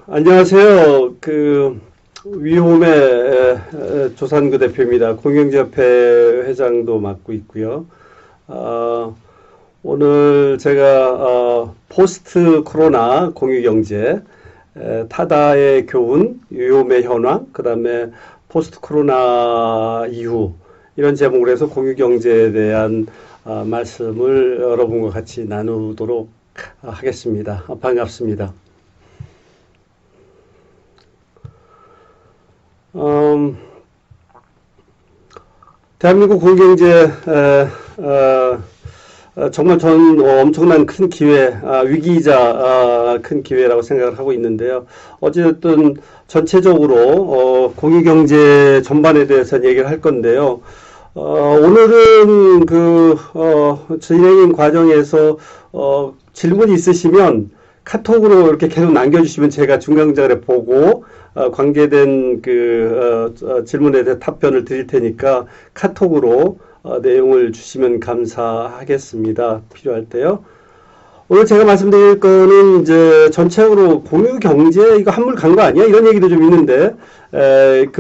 안녕하세요. 위홈의 조산구 대표입니다. 공영제협회 회장도 맡고 있고요. 아, 오늘 제가 포스트 코로나 공유경제, 타다의 교훈, 위홈의 현황, 그 다음에 포스트 코로나 이후 이런 제목으로 해서 공유경제에 대한 말씀을 여러분과 같이 나누도록 하겠습니다. 반갑습니다. 대한민국 공경제 정말 전 엄청난 큰 기회, 위기이자 큰 기회라고 생각을 하고 있는데요. 어쨌든 전체적으로 공유경제 전반에 대해서 얘기를 할 건데요. 오늘은 진행 과정에서 질문이 있으시면 카톡으로 이렇게 계속 남겨주시면 제가 중간중간에 보고 관계된 질문에 대해 답변을 드릴 테니까 카톡으로 내용을 주시면 감사하겠습니다. 필요할 때요. 오늘 제가 말씀드릴 거는 이제 전체적으로 공유 경제 이거 한물 간 거 아니야? 이런 얘기도 좀 있는데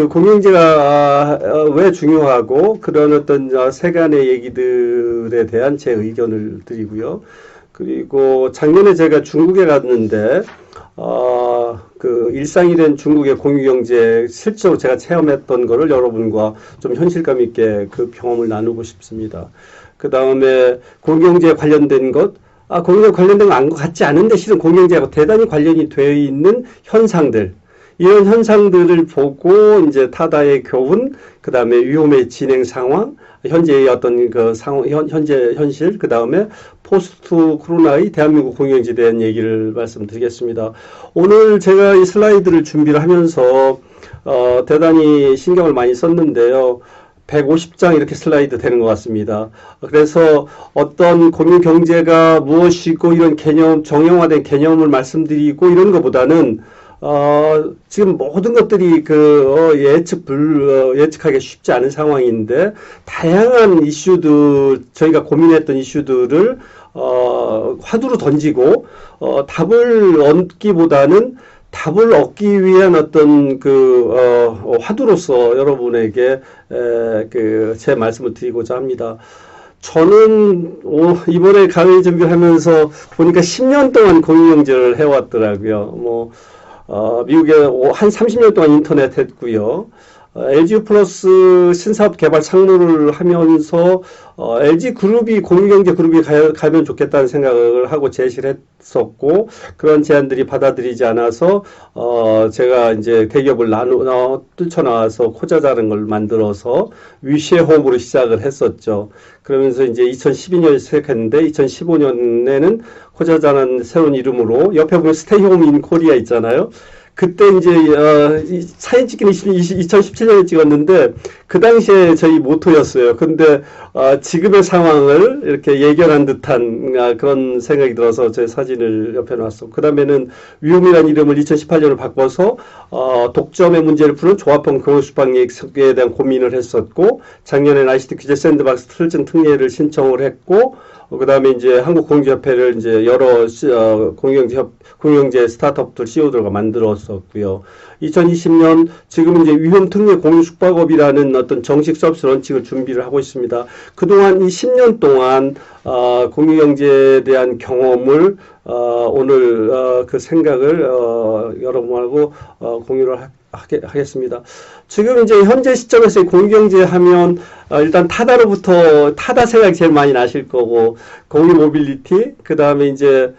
공유 경제가 왜 중요하고 그런 어떤 세간의 얘기들에 대한 제 의견을 드리고요. 그리고 작년에 제가 중국에 갔는데 일상이 된 중국의 공유경제 실제로 제가 체험했던 거를 여러분과 좀 현실감 있게 그 경험을 나누고 싶습니다. 그 다음에 공유경제에 관련된 것, 공유경제 관련된 건 같지 않은데 실은 공유경제하고 대단히 관련이 되어 있는 현상들, 이런 현상들을 보고 이제 타다의 교훈, 그 다음에 위험의 진행 상황, 현재의 어떤 현재 현실, 그 다음에 포스트 코로나의 대한민국 공유경제에 대한 얘기를 말씀드리겠습니다. 오늘 제가 이 슬라이드를 준비를 하면서 대단히 신경을 많이 썼는데요. 150장 이렇게 슬라이드 되는 것 같습니다. 그래서 어떤 공유경제가 무엇이고 이런 개념, 정형화된 개념을 말씀드리고 이런 것보다는 지금 모든 것들이 예측하기 쉽지 않은 상황인데, 다양한 이슈들, 저희가 고민했던 이슈들을, 화두로 던지고, 답을 얻기보다는 답을 얻기 위한 어떤 화두로서 여러분에게, 제 말씀을 드리고자 합니다. 저는 이번에 강의 준비를 하면서 보니까 10년 동안 공유경제를 해왔더라고요. 미국에 한 30년 동안 인터넷 했고요. LG 플러스 신사업 개발 상무를 하면서 LG 그룹이 공유경제 그룹이 가면 좋겠다는 생각을 하고 제시를 했었고, 그런 제안들이 받아들이지 않아서 제가 이제 대기업을 뛰쳐나와서 코자자라는 걸 만들어서 위쉐홈으로 시작을 했었죠. 그러면서 이제 2012년에 시작했는데 2015년에는 코자자라는 새로운 이름으로, 옆에 보면 스테이홈 인 코리아 있잖아요. 그때 이제 사진 찍기는 2017년에 찍었는데 그 당시에 저희 모토였어요. 근데 지금의 상황을 이렇게 예견한 듯한 그런 생각이 들어서 제 사진을 옆에 놨어. 그 다음에는 위홈이라는 이름을 2018년을 바꿔서 독점의 문제를 푸는 조합형 공유수방에 대한 고민을 했었고, 작년에는 ICT 규제 샌드박스 설정 특례를 신청을 했고, 그 다음에 이제 한국공유협회를 이제 여러 공유경제 스타트업들 CEO들과 만들었었고요. 2020년 지금 이제 위험 특례 공유 숙박업이라는 어떤 정식 서비스 런칭을 준비를 하고 있습니다. 그동안 이 10년 동안 공유경제에 대한 경험을 오늘 그 생각을 여러분하고 공유를 하겠습니다. 지금 이제 현재 시점에서 공유경제 하면 일단 타다로부터 타다 생각이 제일 많이 나실 거고, 공유 모빌리티, 그 다음에 이제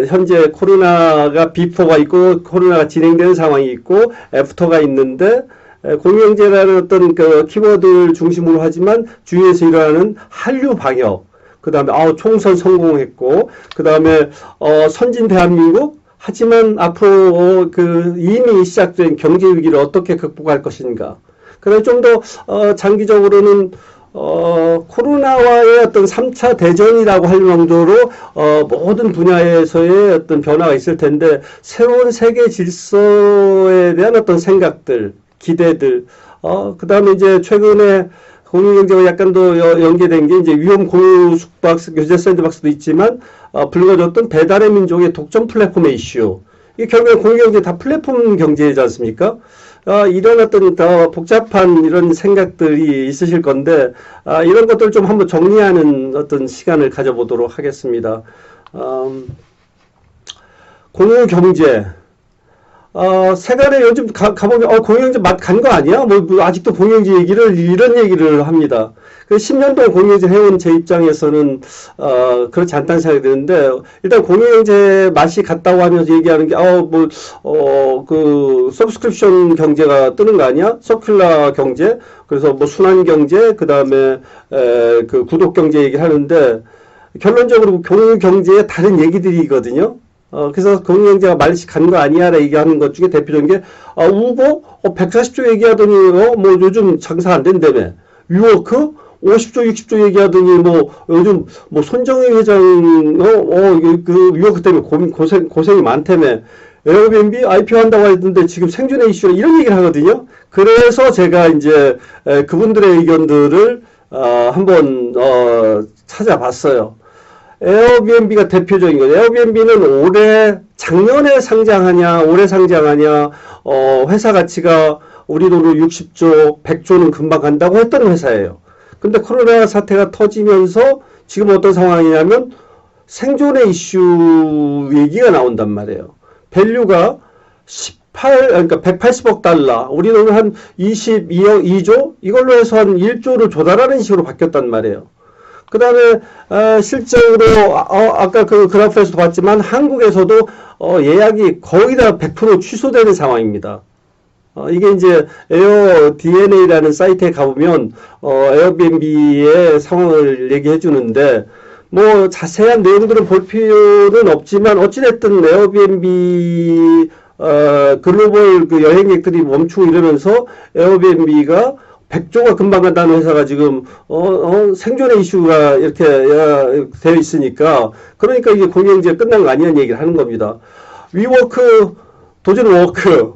현재 코로나가 비포가 있고 코로나가 진행되는 상황이 있고 애프터가 있는데, 공유경제라는 어떤 키워드를 중심으로 하지만 주위에서 일어나는 한류 방역, 그 다음에 총선 성공했고, 그 다음에 선진 대한민국, 하지만 앞으로 이미 시작된 경제 위기를 어떻게 극복할 것인가. 그다음에 좀 더 장기적으로는 코로나와의 어떤 3차 대전이라고 할 정도로 모든 분야에서의 어떤 변화가 있을 텐데, 새로운 세계 질서에 대한 어떤 생각들, 기대들, 그다음에 이제 최근에 공유경제와 약간 더 연계된 게 이제 위험 공유 숙박 규제 샌드박스도 있지만 불거졌던 배달의 민족의 독점 플랫폼의 이슈, 이 결국엔 공유경제 다 플랫폼 경제이지 않습니까? 이런 어떤 더 복잡한 이런 생각들이 있으실 건데, 이런 것들 좀 한번 정리하는 어떤 시간을 가져보도록 하겠습니다. 공유경제. 세간에 요즘 가보면, 공유경제 맛 간 거 아니야? 뭐 아직도 공유경제 이런 얘기를 합니다. 그 10년 동안 공유경제 해온 제 입장에서는, 그렇지 않다는 생각이 드는데, 일단 공유경제 맛이 갔다고 하면서 얘기하는 게, 서브스크립션 경제가 뜨는 거 아니야? 서큘러 경제? 그래서 뭐 순환 경제, 그 다음에, 그 구독 경제 얘기를 하는데, 결론적으로 공유경제의 다른 얘기들이거든요. 그래서 공유경제가 말씩 간 거 아니야? 라 얘기하는 것 중에 대표적인 게, 우버? 140조 얘기하더니, 뭐 요즘 장사 안 된다며. 위워크? 50조, 60조 얘기하더니, 뭐, 요즘, 뭐, 손정희 회장, 위워크 때문에 고생이 많다며. 에어비앤비 IPO 한다고 했는데 지금 생존의 이슈라 이런 얘기를 하거든요. 그래서 제가 이제, 그분들의 의견들을, 한번, 찾아봤어요. 에어비앤비가 대표적인 거죠. 에어비앤비는 작년에 상장하냐, 올해 상장하냐, 회사 가치가 우리 돈으로 60조, 100조는 금방 간다고 했던 회사예요. 근데 코로나 사태가 터지면서 지금 어떤 상황이냐면 생존의 이슈 얘기가 나온단 말이에요. 밸류가 그러니까 180억 달러, 우리 돈은 한 22억, 2조? 이걸로 해서 한 1조를 조달하는 식으로 바뀌었단 말이에요. 그 다음에 실제로 아까 그 그래프에서도 봤지만 한국에서도 예약이 거의 다 100% 취소되는 상황입니다. 이게 이제 에어 DNA라는 사이트에 가보면 에어비앤비의 상황을 얘기해 주는데 뭐 자세한 내용들은 볼 필요는 없지만 어찌됐든 에어비앤비 글로벌 그 여행객들이 멈추고 이러면서 에어비앤비가 100조가 금방 간다는 회사가 지금 생존의 이슈가 이렇게 되어 있으니까 그러니까 이게 공유경제 끝난 거 아니냐는 얘기를 하는 겁니다. 위워크 도전 워크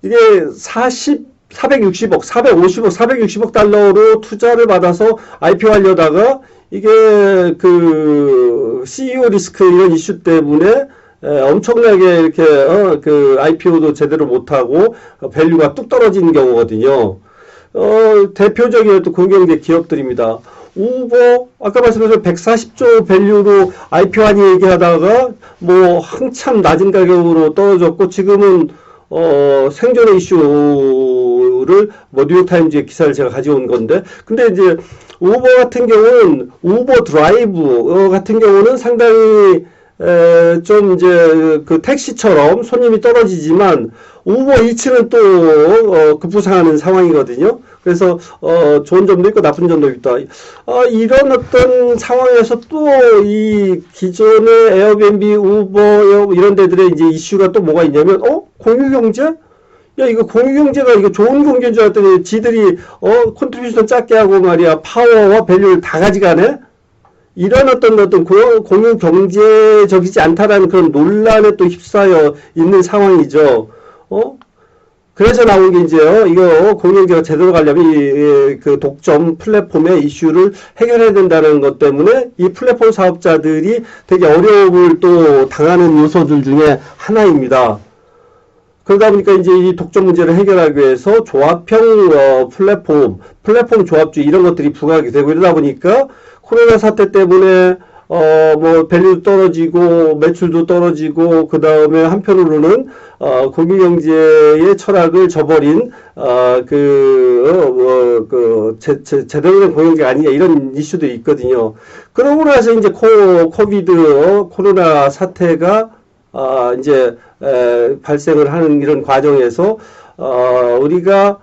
이게 460억, 450억, 460억 달러로 투자를 받아서 IPO 하려다가 이게 그 CEO 리스크 이런 이슈 때문에 엄청나게 이렇게 그 IPO도 제대로 못하고 밸류가 뚝 떨어지는 경우거든요. 대표적인 또 공유경제 기업들입니다. 우버 아까 말씀드린 140조 밸류로 IPO 하니 얘기하다가 뭐 한참 낮은 가격으로 떨어졌고 지금은 생존의 이슈를 뭐 뉴욕타임즈의 기사를 제가 가져온 건데 근데 이제 우버 같은 경우는 우버 드라이브 같은 경우는 상당히 좀 이제 그 택시처럼 손님이 떨어지지만 우버 이츠는 또 급부상하는 상황이거든요. 그래서 좋은 점도 있고 나쁜 점도 있다. 이런 어떤 상황에서 또 이 기존의 에어비앤비, 우버 이런 데들의 이제 이슈가 또 뭐가 있냐면 공유경제? 야 이거 공유경제가 이거 좋은 경제인 줄 알았더니 지들이 컨트리뷰션 작게 하고 말이야 파워와 밸류를 다 가져가네. 이런 어떤 공유 경제적이지 않다라는 그런 논란에 또 휩싸여 있는 상황이죠. 그래서 나온 게 이제요, 이거 공유경제가 제대로 가려면 그 독점 플랫폼의 이슈를 해결해야 된다는 것 때문에 이 플랫폼 사업자들이 되게 어려움을 또 당하는 요소들 중에 하나입니다. 그러다 보니까 이제 이 독점 문제를 해결하기 위해서 조합형 플랫폼 조합주의 이런 것들이 부각이 되고 이러다 보니까 코로나 사태 때문에 뭐 밸류도 떨어지고 매출도 떨어지고 그 다음에 한편으로는 공유경제의 철학을 저버린 제대로 된 공유경제가 아니냐 이런 이슈들이 있거든요. 그러고 나서 이제 코로나 사태가 이제 발생을 하는 이런 과정에서 우리가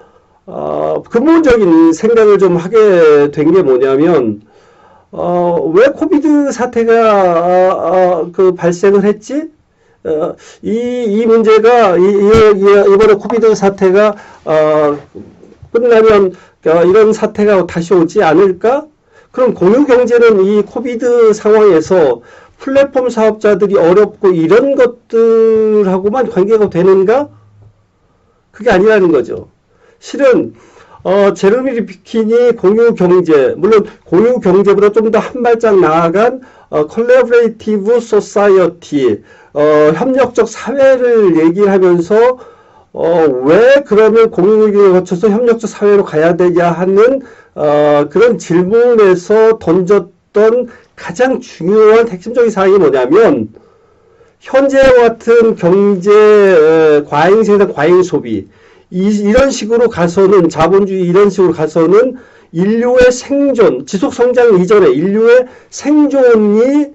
근본적인 생각을 좀 하게 된 게 뭐냐면 왜 코비드 사태가 발생을 했지? 이 문제가 이번에 코비드 사태가 끝나면 이런 사태가 다시 오지 않을까? 그럼 공유경제는 이 코비드 상황에서 플랫폼 사업자들이 어렵고 이런 것들하고만 관계가 되는가? 그게 아니라는 거죠. 실은 제르미 리프킨이 공유경제, 물론 공유경제보다 좀 더 한 발짝 나아간 collaborative society, 협력적 사회를 얘기를 하면서 왜 그러면 공유경제를 거쳐서 협력적 사회로 가야 되냐 하는 그런 질문에서 던졌던 가장 중요한 핵심적인 사항이 뭐냐면 현재와 같은 경제 과잉 생산, 과잉 소비 이런 식으로 가서는 자본주의 이런 식으로 가서는 인류의 생존, 지속 성장 이전에 인류의 생존이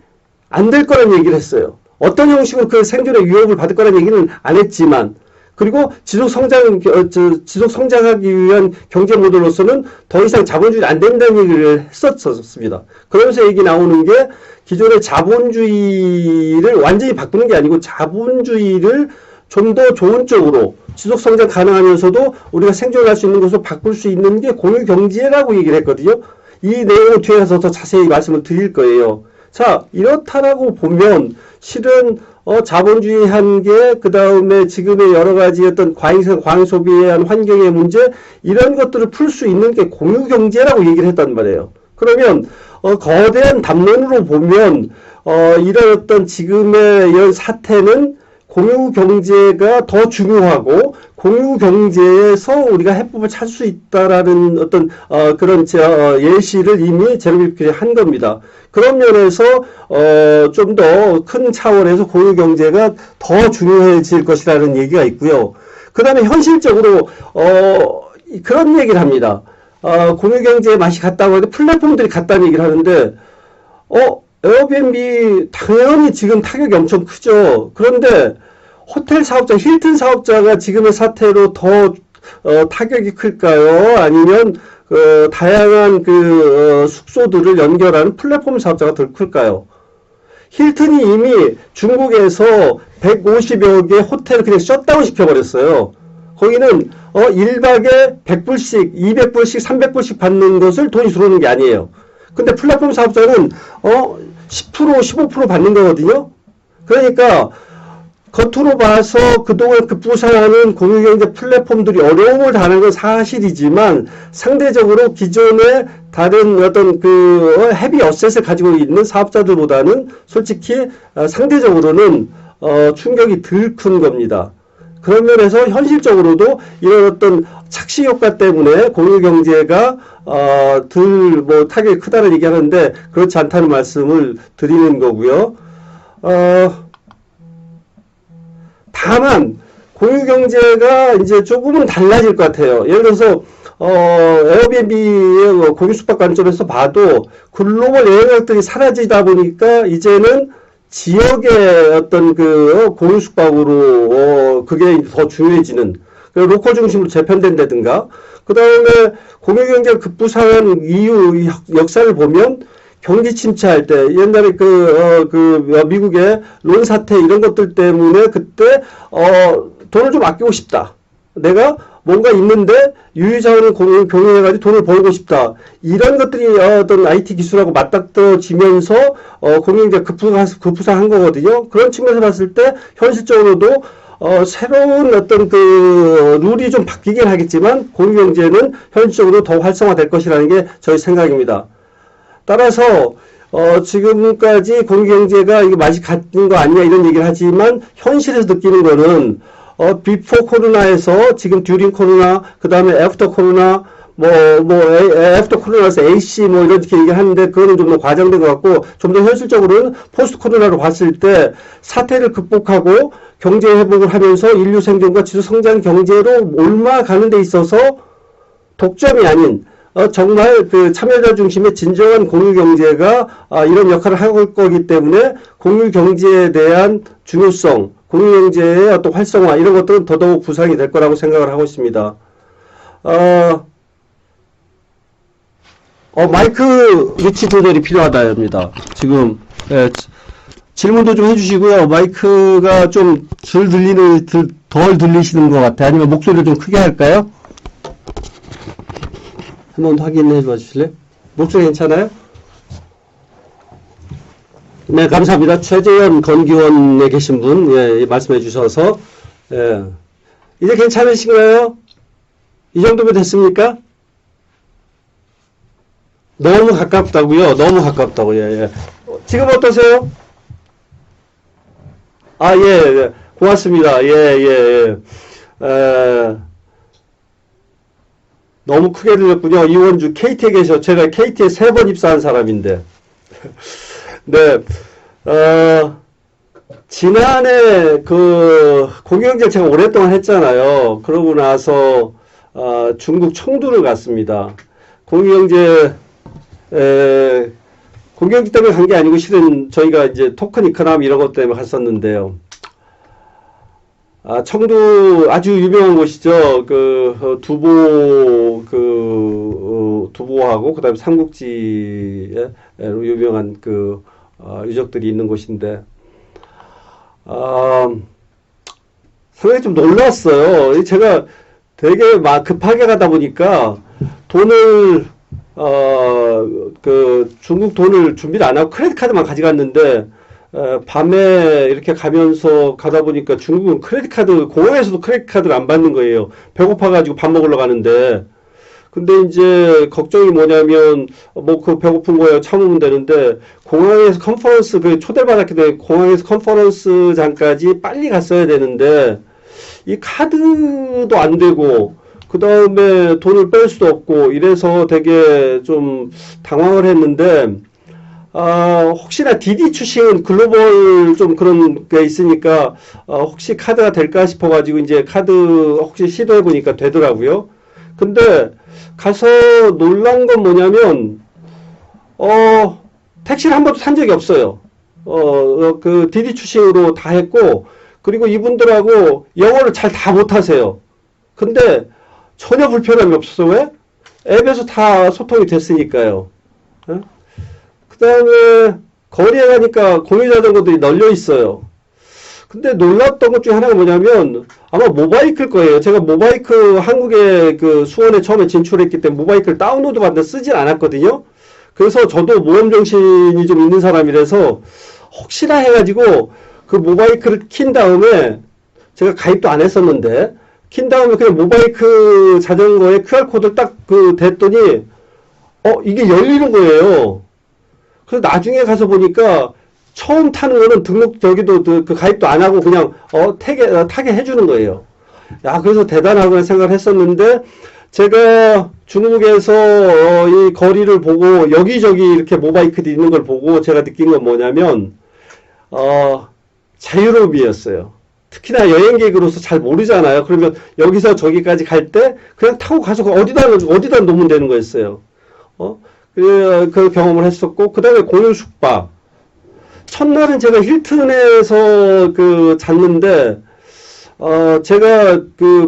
안 될 거라는 얘기를 했어요. 어떤 형식으로 그 생존의 위협을 받을 거라는 얘기는 안 했지만 그리고 지속 성장하기 위한 경제 모델로서는 더 이상 자본주의 안 된다는 얘기를 했었습니다. 그러면서 얘기 나오는 게 기존의 자본주의를 완전히 바꾸는 게 아니고 자본주의를 좀 더 좋은 쪽으로 지속 성장 가능하면서도 우리가 생존할 수 있는 것으로 바꿀 수 있는 게 공유 경제라고 얘기를 했거든요. 이 내용을 뒤에 가서 더 자세히 말씀을 드릴 거예요. 자, 이렇다라고 보면 실은 자본주의 한계, 그 다음에 지금의 여러 가지 어떤 과잉 소비에 대한 환경의 문제, 이런 것들을 풀 수 있는 게 공유경제라고 얘기를 했단 말이에요. 그러면, 거대한 담론으로 보면, 이런 어떤 지금의 이런 사태는 공유경제가 더 중요하고, 공유경제에서 우리가 해법을 찾을 수 있다라는 어떤, 그런, 예시를 이미 제로비필이 한 겁니다. 그런 면에서 좀 더 큰 차원에서 공유경제가 더 중요해질 것이라는 얘기가 있고요. 그 다음에 현실적으로 그런 얘기를 합니다. 공유경제의 맛이 같다고 하는데 플랫폼들이 같다는 얘기를 하는데 에어비앤비 당연히 지금 타격이 엄청 크죠. 그런데 호텔 사업자, 힐튼 사업자가 지금의 사태로 더 타격이 클까요? 아니면 다양한 숙소들을 연결하는 플랫폼 사업자가 더 클까요? 힐튼이 이미 중국에서 150여 개 호텔을 그냥 셧다운 시켜버렸어요. 거기는 1박에 100불씩, 200불씩, 300불씩 받는 것을 돈이 들어오는 게 아니에요. 근데 플랫폼 사업자는 10%, 15% 받는 거거든요. 그러니까 겉으로 봐서 그동안 급부상하는 공유경제 플랫폼들이 어려움을 당하는 건 사실이지만 상대적으로 기존의 다른 어떤 헤비 어셋을 가지고 있는 사업자들보다는 솔직히 상대적으로는 충격이 덜 큰 겁니다. 그런 면에서 현실적으로도 이런 어떤 착시 효과 때문에 공유경제가 덜 타격이 크다는 얘기하는데 그렇지 않다는 말씀을 드리는 거고요. 다만 공유경제가 이제 조금은 달라질 것 같아요. 예를 들어서 에어비앤비의 공유 숙박 관점에서 봐도 글로벌 여행객들이 사라지다 보니까 이제는 지역의 어떤 공유 숙박으로 그게 더 중요해지는 로컬 중심으로 재편된다든가 그 다음에 공유경제가 급부상한 이유 역사를 보면 경기 침체할 때 옛날에 미국의 론 사태 이런 것들 때문에 그때 돈을 좀 아끼고 싶다. 내가 뭔가 있는데 유유자원을 공유해가지고 돈을 벌고 싶다. 이런 것들이 어떤 IT 기술하고 맞닥뜨려지면서 공유경제가 급부상한 거거든요. 그런 측면에서 봤을 때 현실적으로도 새로운 어떤 룰이 좀 바뀌긴 하겠지만 공유경제는 현실적으로 더 활성화될 것이라는 게 저희 생각입니다. 따라서 지금까지 공유경제가 이거 맛이 같은 거 아니냐 이런 얘기를 하지만 현실에서 느끼는 거는 비포 코로나에서 지금 듀링 코로나 그 다음에 애프터 코로나 애프터 코로나에서 AC 이렇게 얘기를 하는데 그거는 좀 더 과장된 것 같고 좀 더 현실적으로는 포스트 코로나로 봤을 때 사태를 극복하고 경제 회복을 하면서 인류 생존과 지속 성장 경제로 올라가는 데 있어서 독점이 아닌 정말 참여자 중심의 진정한 공유경제가 이런 역할을 할 거기 때문에 공유경제에 대한 중요성, 공유경제의 어떤 활성화 이런 것들은 더더욱 부상이 될 거라고 생각을 하고 있습니다. 마이크 위치 조절이 필요하다입니다. 지금 질문도 좀 해주시고요. 마이크가 좀 덜 들리시는 것 같아요. 아니면 목소리를 좀 크게 할까요? 한번 확인해 봐 주실래요? 목소리 괜찮아요? 네, 감사합니다. 최재현 건기원에 계신 분, 말씀해 주셔서, 이제 괜찮으신가요? 이 정도면 됐습니까? 너무 가깝다고요? 너무 가깝다고요, 지금 어떠세요? 아, 예, 예. 고맙습니다. 예, 예, 예. 너무 크게 들렸군요. 이원주, KT에 계셔. 제가 KT에 3번 입사한 사람인데. 네, 지난해 그 공영제를 제가 오랫동안 했잖아요. 그러고 나서, 중국 청두를 갔습니다. 공영제, 공영제 때문에 간 게 아니고 실은 저희가 이제 토큰 이코노미 이런 것 때문에 갔었는데요. 청도 아주 유명한 곳이죠. 두보하고 그다음에 삼국지에 유명한 유적들이 있는 곳인데, 상당히 좀 놀랐어요. 제가 되게 막 급하게 가다 보니까 돈을 중국 돈을 준비를 안 하고 크레딧 카드만 가져갔는데, 밤에 이렇게 가면서 가다 보니까 중국은 크레딧 카드, 공항에서도 크레딧 카드를 안 받는 거예요. 배고파가지고 밥 먹으러 가는데. 근데 이제 걱정이 뭐냐면, 배고픈 거예요. 참으면 되는데, 공항에서 컨퍼런스, 초대받았기 때문에 공항에서 컨퍼런스장까지 빨리 갔어야 되는데, 이 카드도 안 되고, 그 다음에 돈을 뺄 수도 없고, 이래서 되게 좀 당황을 했는데, 혹시나 디디 출신 글로벌 좀 그런 게 있으니까, 혹시 카드가 될까 싶어가지고, 이제 카드 혹시 시도해보니까 되더라고요. 근데, 가서 놀란 건 뭐냐면, 택시를 한 번도 탄 적이 없어요. 디디 출신으로 다 했고, 그리고 이분들하고 영어를 잘 다 못하세요. 근데, 전혀 불편함이 없어서 왜? 앱에서 다 소통이 됐으니까요. 그 다음에 거리에 가니까 공유자전거들이 널려 있어요. 근데 놀랐던 것 중에 하나가 뭐냐면 아마 모바이크일 거예요. 제가 모바이크 한국에 수원에 처음에 진출했기 때문에 모바이크를 다운로드 받는데 쓰진 않았거든요. 그래서 저도 모험 정신이 좀 있는 사람이라서 혹시나 해가지고 그 모바이크를 킨 다음에 제가 가입도 안 했었는데 킨 다음에 그냥 모바이크 자전거에 QR코드를 딱 댔더니 이게 열리는 거예요. 그래서 나중에 가서 보니까 처음 타는 거는 가입도 안 하고 그냥 타게 해주는 거예요. 야, 그래서 대단하구나 생각을 했었는데 제가 중국에서 이 거리를 보고 여기저기 이렇게 모바이크들이 있는 걸 보고 제가 느낀 건 뭐냐면 자유로움이었어요. 특히나 여행객으로서 잘 모르잖아요. 그러면 여기서 저기까지 갈 때 그냥 타고 가서 어디다 놓으면 되는 거였어요. 그 경험을 했었고, 그 다음에 공유 숙박. 첫날은 제가 힐튼에서 잤는데, 제가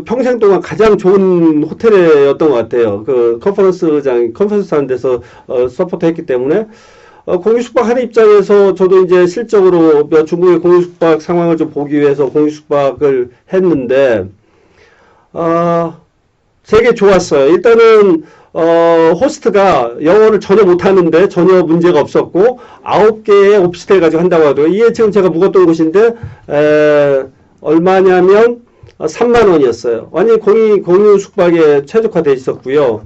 평생 동안 가장 좋은 호텔이었던 것 같아요. 컨퍼런스 하는 데서, 서포트 했기 때문에. 공유 숙박 하는 입장에서 저도 이제 실적으로 중국의 공유 숙박 상황을 좀 보기 위해서 공유 숙박을 했는데, 되게 좋았어요. 일단은, 호스트가 영어를 전혀 못하는데 전혀 문제가 없었고 9개의 오피스텔 가지고 한다고 하더라고요. 이게 지금 제가 묵었던 곳인데 얼마냐면 3만 원이었어요. 완전히 공유 숙박에 최적화되어 있었고요.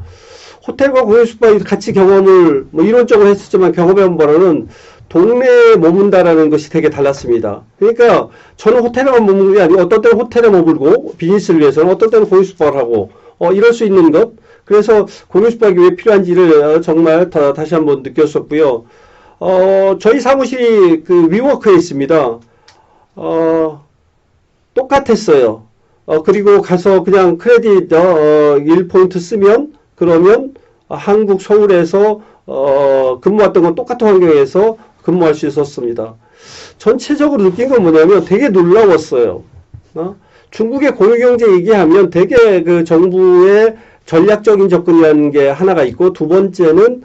호텔과 공유 숙박이 같이 경험을 이론적으로 했었지만 경험해본 바로는 동네에 머문다라는 것이 되게 달랐습니다. 그러니까 저는 호텔에만 머무는 게 아니고 어떤 때는 호텔에 머물고 비즈니스를 위해서는 어떤 때는 공유 숙박을 하고 이럴 수 있는 것. 그래서 공유 숙박이 왜 필요한지를 정말 다시 한번 느꼈었고요. 저희 사무실이 위워크에 있습니다. 똑같았어요. 그리고 가서 그냥 크레딧 1포인트 쓰면 그러면 한국 서울에서 근무했던 건 똑같은 환경에서 근무할 수 있었습니다. 전체적으로 느낀 건 뭐냐면 되게 놀라웠어요. 중국의 공유경제 얘기하면 되게 정부의 전략적인 접근이라는 게 하나가 있고, 두 번째는,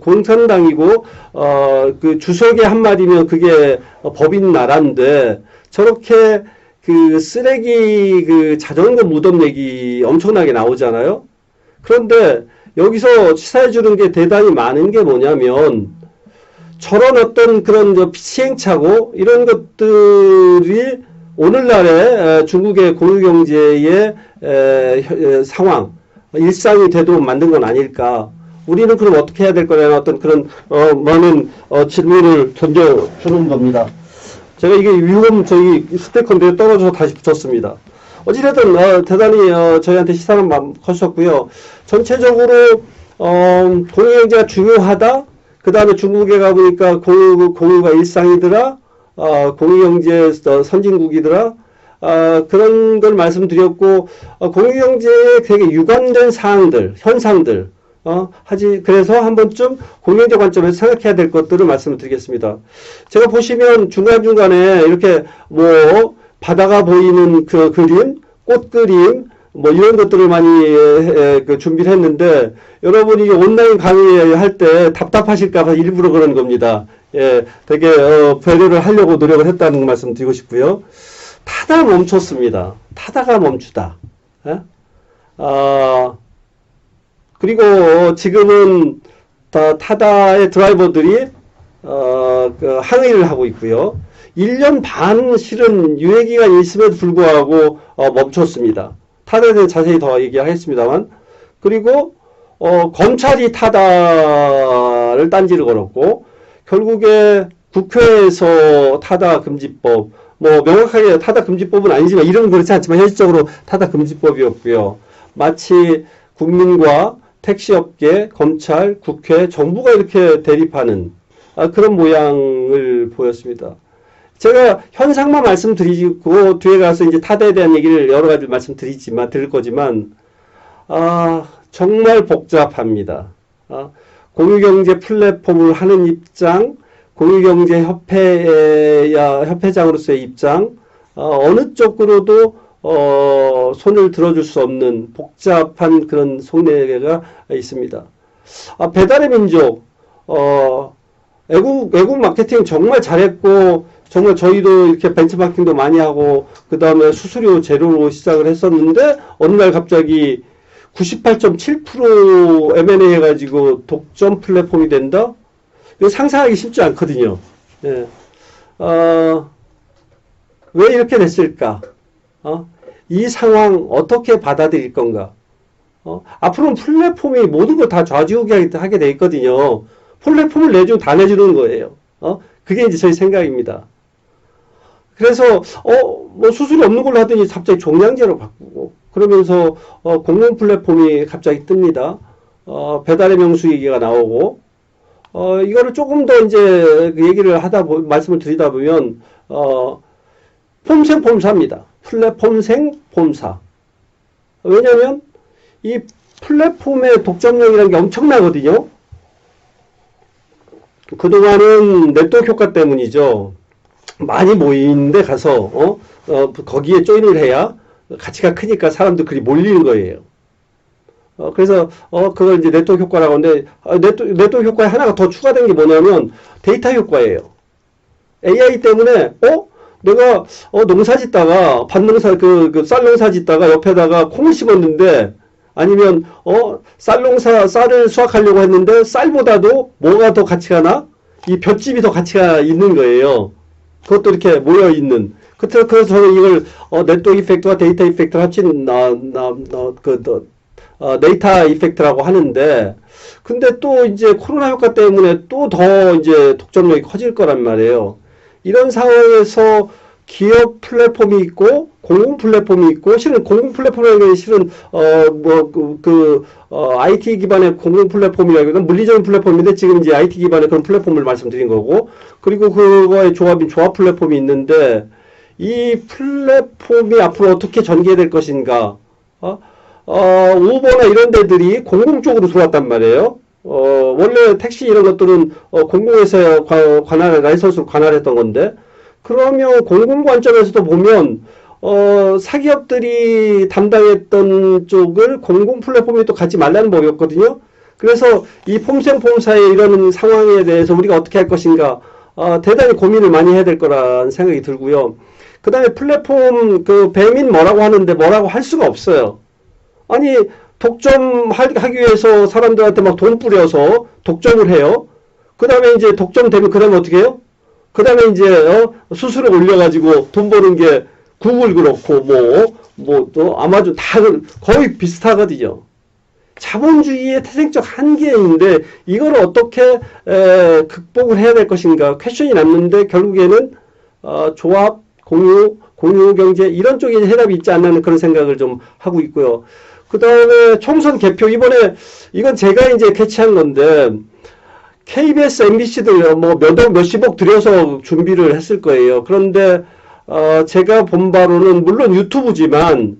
공산당이고, 주석의 한마디면 그게 법인 나라인데, 저렇게 쓰레기 자전거 무덤 얘기 엄청나게 나오잖아요? 그런데 여기서 시사해 주는 게 대단히 많은 게 뭐냐면, 저런 어떤 그런 시행착오, 이런 것들이 오늘날의 중국의 공유경제의 상황, 일상이 되도록 만든 건 아닐까. 우리는 그럼 어떻게 해야 될 거냐는 어떤 그런 많은 질문을 던져주는 겁니다. 제가 이게 위험 저희 스테이크인데 떨어져서 다시 붙였습니다. 어찌됐든 대단히 저희한테 시사는 커졌고요. 전체적으로 공유경제가 중요하다. 그 다음에 중국에 가보니까 공유가 일상이더라. 공유경제 선진국이더라. 그런 걸 말씀드렸고, 공유경제에 되게 유관된 사항들, 현상들, 그래서 한 번쯤 공유경제 관점에서 생각해야 될 것들을 말씀을 드리겠습니다. 제가 보시면 중간중간에 이렇게 바다가 보이는 그 그림, 꽃 그림, 이런 것들을 많이 준비를 했는데, 여러분이 온라인 강의할 때 답답하실까봐 일부러 그런 겁니다. 예, 되게, 배려를 하려고 노력을 했다는 말씀 드리고 싶고요. 타다 멈췄습니다. 타다가 멈추다. 예? 그리고 지금은 타다의 드라이버들이, 항의를 하고 있고요. 1년 반 실은 유예기간이 있음에도 불구하고, 멈췄습니다. 타다에 대해 자세히 더 얘기하겠습니다만. 그리고, 검찰이 타다를 딴지를 걸었고, 결국에 국회에서 타다 금지법, 명확하게 타다 금지법은 아니지만, 이름은 그렇지 않지만, 현실적으로 타다 금지법이었고요. 마치 국민과 택시업계, 검찰, 국회, 정부가 이렇게 대립하는, 그런 모양을 보였습니다. 제가 현상만 말씀드리고, 뒤에 가서 이제 타다에 대한 얘기를 여러 가지 드릴 거지만, 정말 복잡합니다. 공유경제 플랫폼을 하는 입장, 공유경제 협회장으로서의 입장, 어느 쪽으로도 손을 들어줄 수 없는 복잡한 그런 속내가 있습니다. 배달의 민족, 외국 마케팅 정말 잘했고, 정말 저희도 이렇게 벤치마킹도 많이 하고, 그 다음에 수수료 제로로 시작을 했었는데, 어느 날 갑자기 98.7% M&A 해가지고 독점 플랫폼이 된다? 이거 상상하기 쉽지 않거든요. 예. 왜 이렇게 됐을까? 이 상황 어떻게 받아들일 건가? 앞으로는 플랫폼이 모든 걸 다 좌지우지하게 돼 있거든요. 플랫폼을 내주면 다 내주는 거예요. 그게 이제 저희 생각입니다. 그래서, 수수료 없는 걸로 하더니 갑자기 종량제로 바꾸고, 그러면서, 공공 플랫폼이 갑자기 뜹니다. 배달의 명수 얘기가 나오고, 이거를 조금 더 이제 얘기를 말씀을 드리다 보면, 폼생폼사입니다. 플랫폼생폼사. 왜냐면, 이 플랫폼의 독점력이라는 게 엄청나거든요. 그동안은 네트워크 효과 때문이죠. 많이 모이는데 가서, 거기에 조인을 해야 가치가 크니까 사람들이 몰리는 거예요. 그래서, 그걸 이제 네트워크 효과라고 하는데, 네트워크 효과에 하나가 더 추가된 게 뭐냐면, 데이터 효과예요. AI 때문에, 내가, 농사 짓다가, 쌀 농사 짓다가 옆에다가 콩을 심었는데, 아니면, 쌀을 수확하려고 했는데, 쌀보다도 뭐가 더 가치가 나? 이 볏짚이 더 가치가 있는 거예요. 그것도 이렇게 모여있는. 그래서 저는 이걸, 네트워크 이펙트와 데이터 이펙트를 합친, 데이터 이펙트라고 하는데, 근데 또 이제 코로나 효과 때문에 또 더 이제 독점력이 커질 거란 말이에요. 이런 상황에서 기업 플랫폼이 있고, 공공 플랫폼이 있고, 실은 공공 플랫폼이라는 게 실은, IT 기반의 공공 플랫폼이라기보다는 물리적인 플랫폼인데, 지금 이제 IT 기반의 그런 플랫폼을 말씀드린 거고, 그리고 그거의 조합인 조합 플랫폼이 있는데, 이 플랫폼이 앞으로 어떻게 전개될 것인가, 우버나 이런 데들이 공공 쪽으로 들어왔단 말이에요. 원래 택시 이런 것들은, 공공에서 라이선스로 관할했던 건데, 그러면 공공 관점에서도 보면, 사기업들이 담당했던 쪽을 공공 플랫폼에 또 갖지 말라는 법이었거든요. 그래서 이 폼생폼사의 이런 상황에 대해서 우리가 어떻게 할 것인가, 대단히 고민을 많이 해야 될 거라는 생각이 들고요. 그 다음에 플랫폼, 배민 뭐라고 하는데 뭐라고 할 수가 없어요. 아니, 독점하기 위해서 사람들한테 막 돈 뿌려서 독점을 해요. 그 다음에 이제 독점되면 그 다음에 어떻게 해요? 그 다음에 이제, 수수료 올려가지고 돈 버는 게 구글 그렇고, 또 아마존 다 거의 비슷하거든요. 자본주의의 태생적 한계인데 이걸 어떻게 극복을 해야 될 것인가 퀘션이 남는데 결국에는 조합, 공유 경제 이런 쪽에 해답이 있지 않나 그런 생각을 좀 하고 있고요. 그 다음에 총선 개표 이번에 이건 제가 이제 캐치한 건데 KBS, MBC들 뭐 몇십억 들여서 준비를 했을 거예요. 그런데 제가 본 바로는 물론 유튜브지만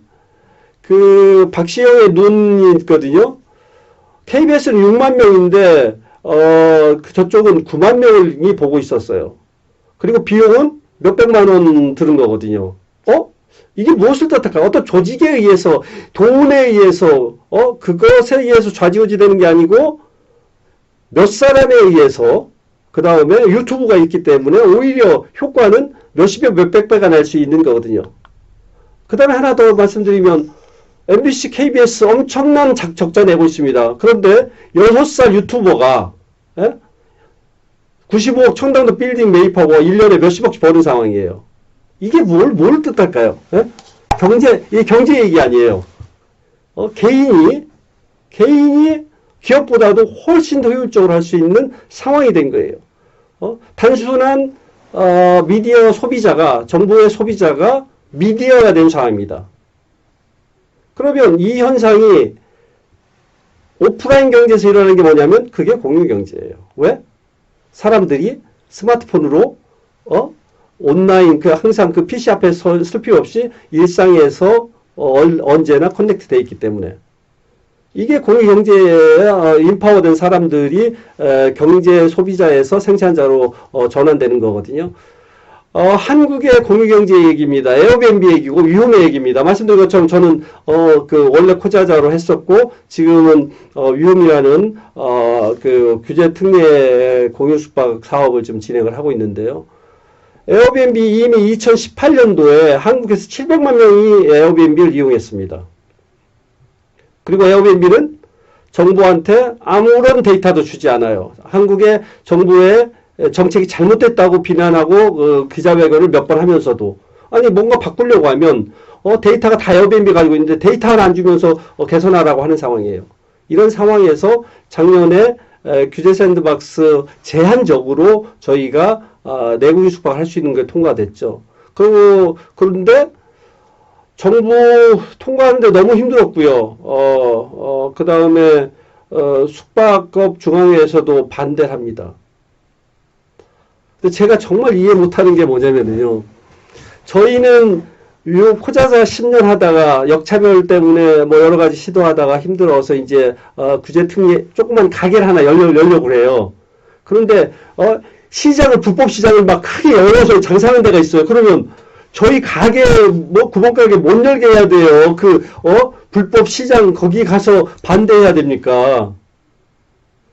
그 박시영의 눈이 있거든요. KBS는 6만 명인데 저쪽은 9만 명이 보고 있었어요. 그리고 비용은 몇백만 원 드는 거거든요. 이게 무엇을 뜻할까? 어떤 조직에 의해서, 돈에 의해서, 그것에 의해서 좌지우지 되는 게 아니고, 몇 사람에 의해서, 그 다음에 유튜브가 있기 때문에 오히려 효과는 몇십배, 몇백 배가 날 수 있는 거거든요. 그 다음에 하나 더 말씀드리면, MBC, KBS 엄청난 적자 내고 있습니다. 그런데 6살 유튜버가, 95억 청담도 빌딩 매입하고 1년에 몇십억씩 버는 상황이에요. 이게 뭘 뜻할까요? 이게 경제 얘기 아니에요. 개인이 기업보다도 훨씬 더 효율적으로 할 수 있는 상황이 된 거예요. 단순한, 미디어 소비자가, 정보의 소비자가 미디어가 된 상황입니다. 그러면 이 현상이 오프라인 경제에서 일어나는 게 뭐냐면 그게 공유 경제예요. 왜? 사람들이 스마트폰으로, 온라인 항상 그 PC 앞에 쓸 필요 없이 일상에서 언제나 커넥트 되어 있기 때문에 이게 공유경제에 인파워된 사람들이 경제 소비자에서 생산자로 전환되는 거거든요. 한국의 공유경제 얘기입니다. 에어비앤비 얘기고 위홈의 얘기입니다. 말씀드린 것처럼 저는 원래 코자자로 했었고 지금은 위홈이라는 그 규제 특례 공유 숙박 사업을 좀 진행을 하고 있는데요. 에어비앤비 이미 2018년도에 한국에서 700만 명이 에어비앤비를 이용했습니다. 그리고 에어비앤비는 정부한테 아무런 데이터도 주지 않아요. 한국의 정부의 정책이 잘못됐다고 비난하고 기자회견을 몇 번 하면서도 아니 뭔가 바꾸려고 하면 데이터가 다 에어비앤비 가지고 있는데 데이터 하나 안 주면서 개선하라고 하는 상황이에요. 이런 상황에서 작년에 규제 샌드박스 제한적으로 저희가 내국인 숙박을 할 수 있는 게 통과됐죠. 그런데 정부 통과하는데 너무 힘들었고요. 그 다음에 숙박업 중앙회에서도 반대를 합니다. 근데 제가 정말 이해 못하는 게 뭐냐면요. 저희는 코자사 10년 하다가 역차별 때문에 뭐 여러 가지 시도하다가 힘들어서 이제 규제 특례 조그만 가게를 하나 열려고 해요. 그런데 불법 시장을 막 크게 열어서 장사하는 데가 있어요. 그러면 저희 가게 구멍가게 못 열게 해야 돼요. 불법 시장 거기 가서 반대해야 됩니까?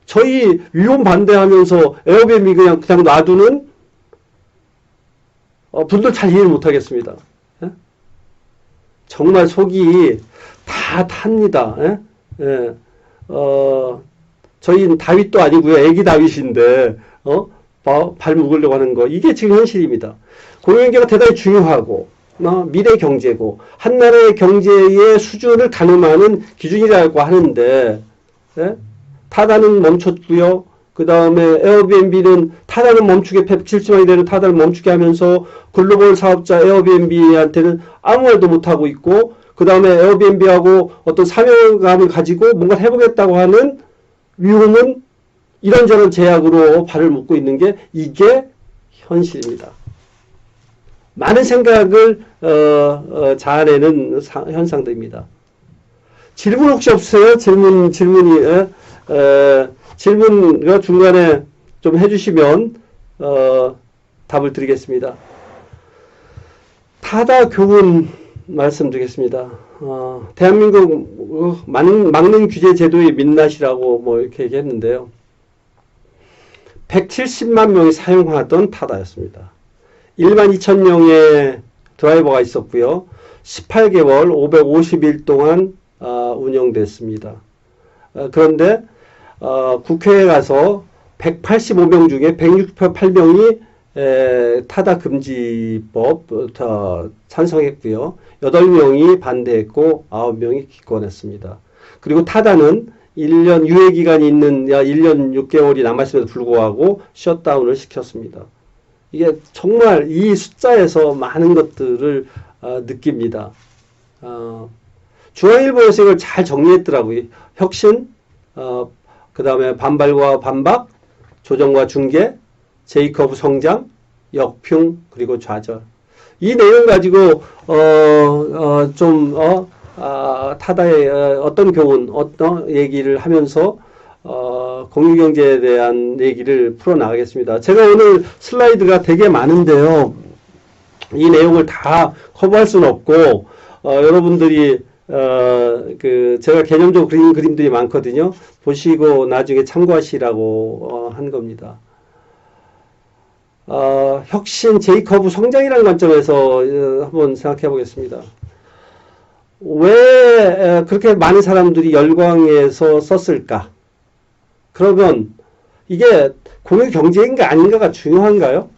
저희 위험 반대하면서 에어비앤비 그냥 놔두는 분들 잘 이해를 못하겠습니다. 정말 속이 다 탑니다. 저희는 다윗도 아니고요. 애기 다윗인데 발 묶으려고 하는 거 이게 지금 현실입니다. 공유경제가 대단히 중요하고 미래 경제고 한 나라의 경제의 수준을 가늠하는 기준이라고 하는데 타다는 멈췄고요. 그 다음에 에어비앤비는 타다는 멈추게 170만이 되는 타다를 멈추게 하면서 글로벌 사업자 에어비앤비한테는 아무 말도 못하고 있고 그 다음에 에어비앤비하고 어떤 사명감을 가지고 뭔가 해보겠다고 하는 위험은 이런저런 제약으로 발을 묶고 있는 게 이게 현실입니다. 많은 생각을 자아내는 현상들입니다. 질문 혹시 없으세요? 질문을 중간에 좀 해주시면 답을 드리겠습니다. 타다 교훈 말씀드리겠습니다. 대한민국 막는 규제 제도의 민낯이라고 뭐 이렇게 얘기했는데요. 170만 명이 사용하던 타다였습니다. 1만 2천 명의 드라이버가 있었고요. 18개월 550일 동안 운영됐습니다. 그런데 국회에 가서 185명 중에 168명이 타다 금지법 찬성했고요. 8명이 반대했고 9명이 기권했습니다. 그리고 타다는 1년 유예 기간이 있는 1년 6개월이 남았음에도 불구하고 셧다운을 시켰습니다. 이게 정말 이 숫자에서 많은 것들을 느낍니다. 중앙일보에서 이걸 잘 정리했더라고요. 혁신, 그 다음에 반발과 반박, 조정과 중계, 제이커브 성장, 역풍, 그리고 좌절. 이 내용 가지고 타다의 어떤 교훈, 어떤 얘기를 하면서 공유경제에 대한 얘기를 풀어나가겠습니다. 제가 오늘 슬라이드가 되게 많은데요. 이 내용을 다 커버할 수는 없고 여러분들이 제가 개념적으로 그린 그림들이 많거든요. 보시고 나중에 참고하시라고 한 겁니다. 혁신, 제이커브 성장이라는 관점에서 한번 생각해 보겠습니다. 왜 그렇게 많은 사람들이 열광해서 썼을까? 그러면 이게 공유 경제인가 아닌가가 중요한가요?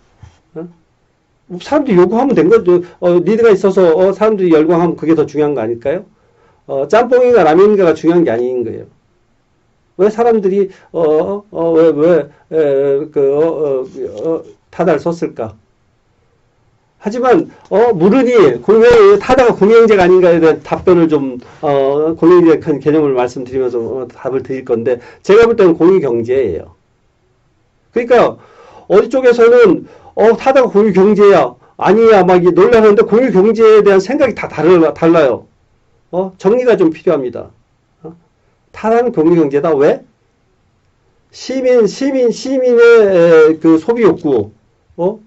사람들이 요구하면 된 거죠. 니드가 있어서 사람들이 열광하면 그게 더 중요한 거 아닐까요? 짬뽕인가 라면인가가 중요한 게 아닌 거예요. 왜 사람들이 타다를 썼을까? 하지만 물으니 타다가 공유경제가 아닌가에 대한 답변을 좀 공유경제 개념을 말씀드리면서 답을 드릴 건데 제가 볼 때는 공유경제예요. 그러니까 어디 쪽에서는 타다가 공유경제야 아니야 막 논란하는데 공유경제에 대한 생각이 다 달라요. 정리가 좀 필요합니다. 타다는 공유경제다. 왜? 시민의 그 소비 욕구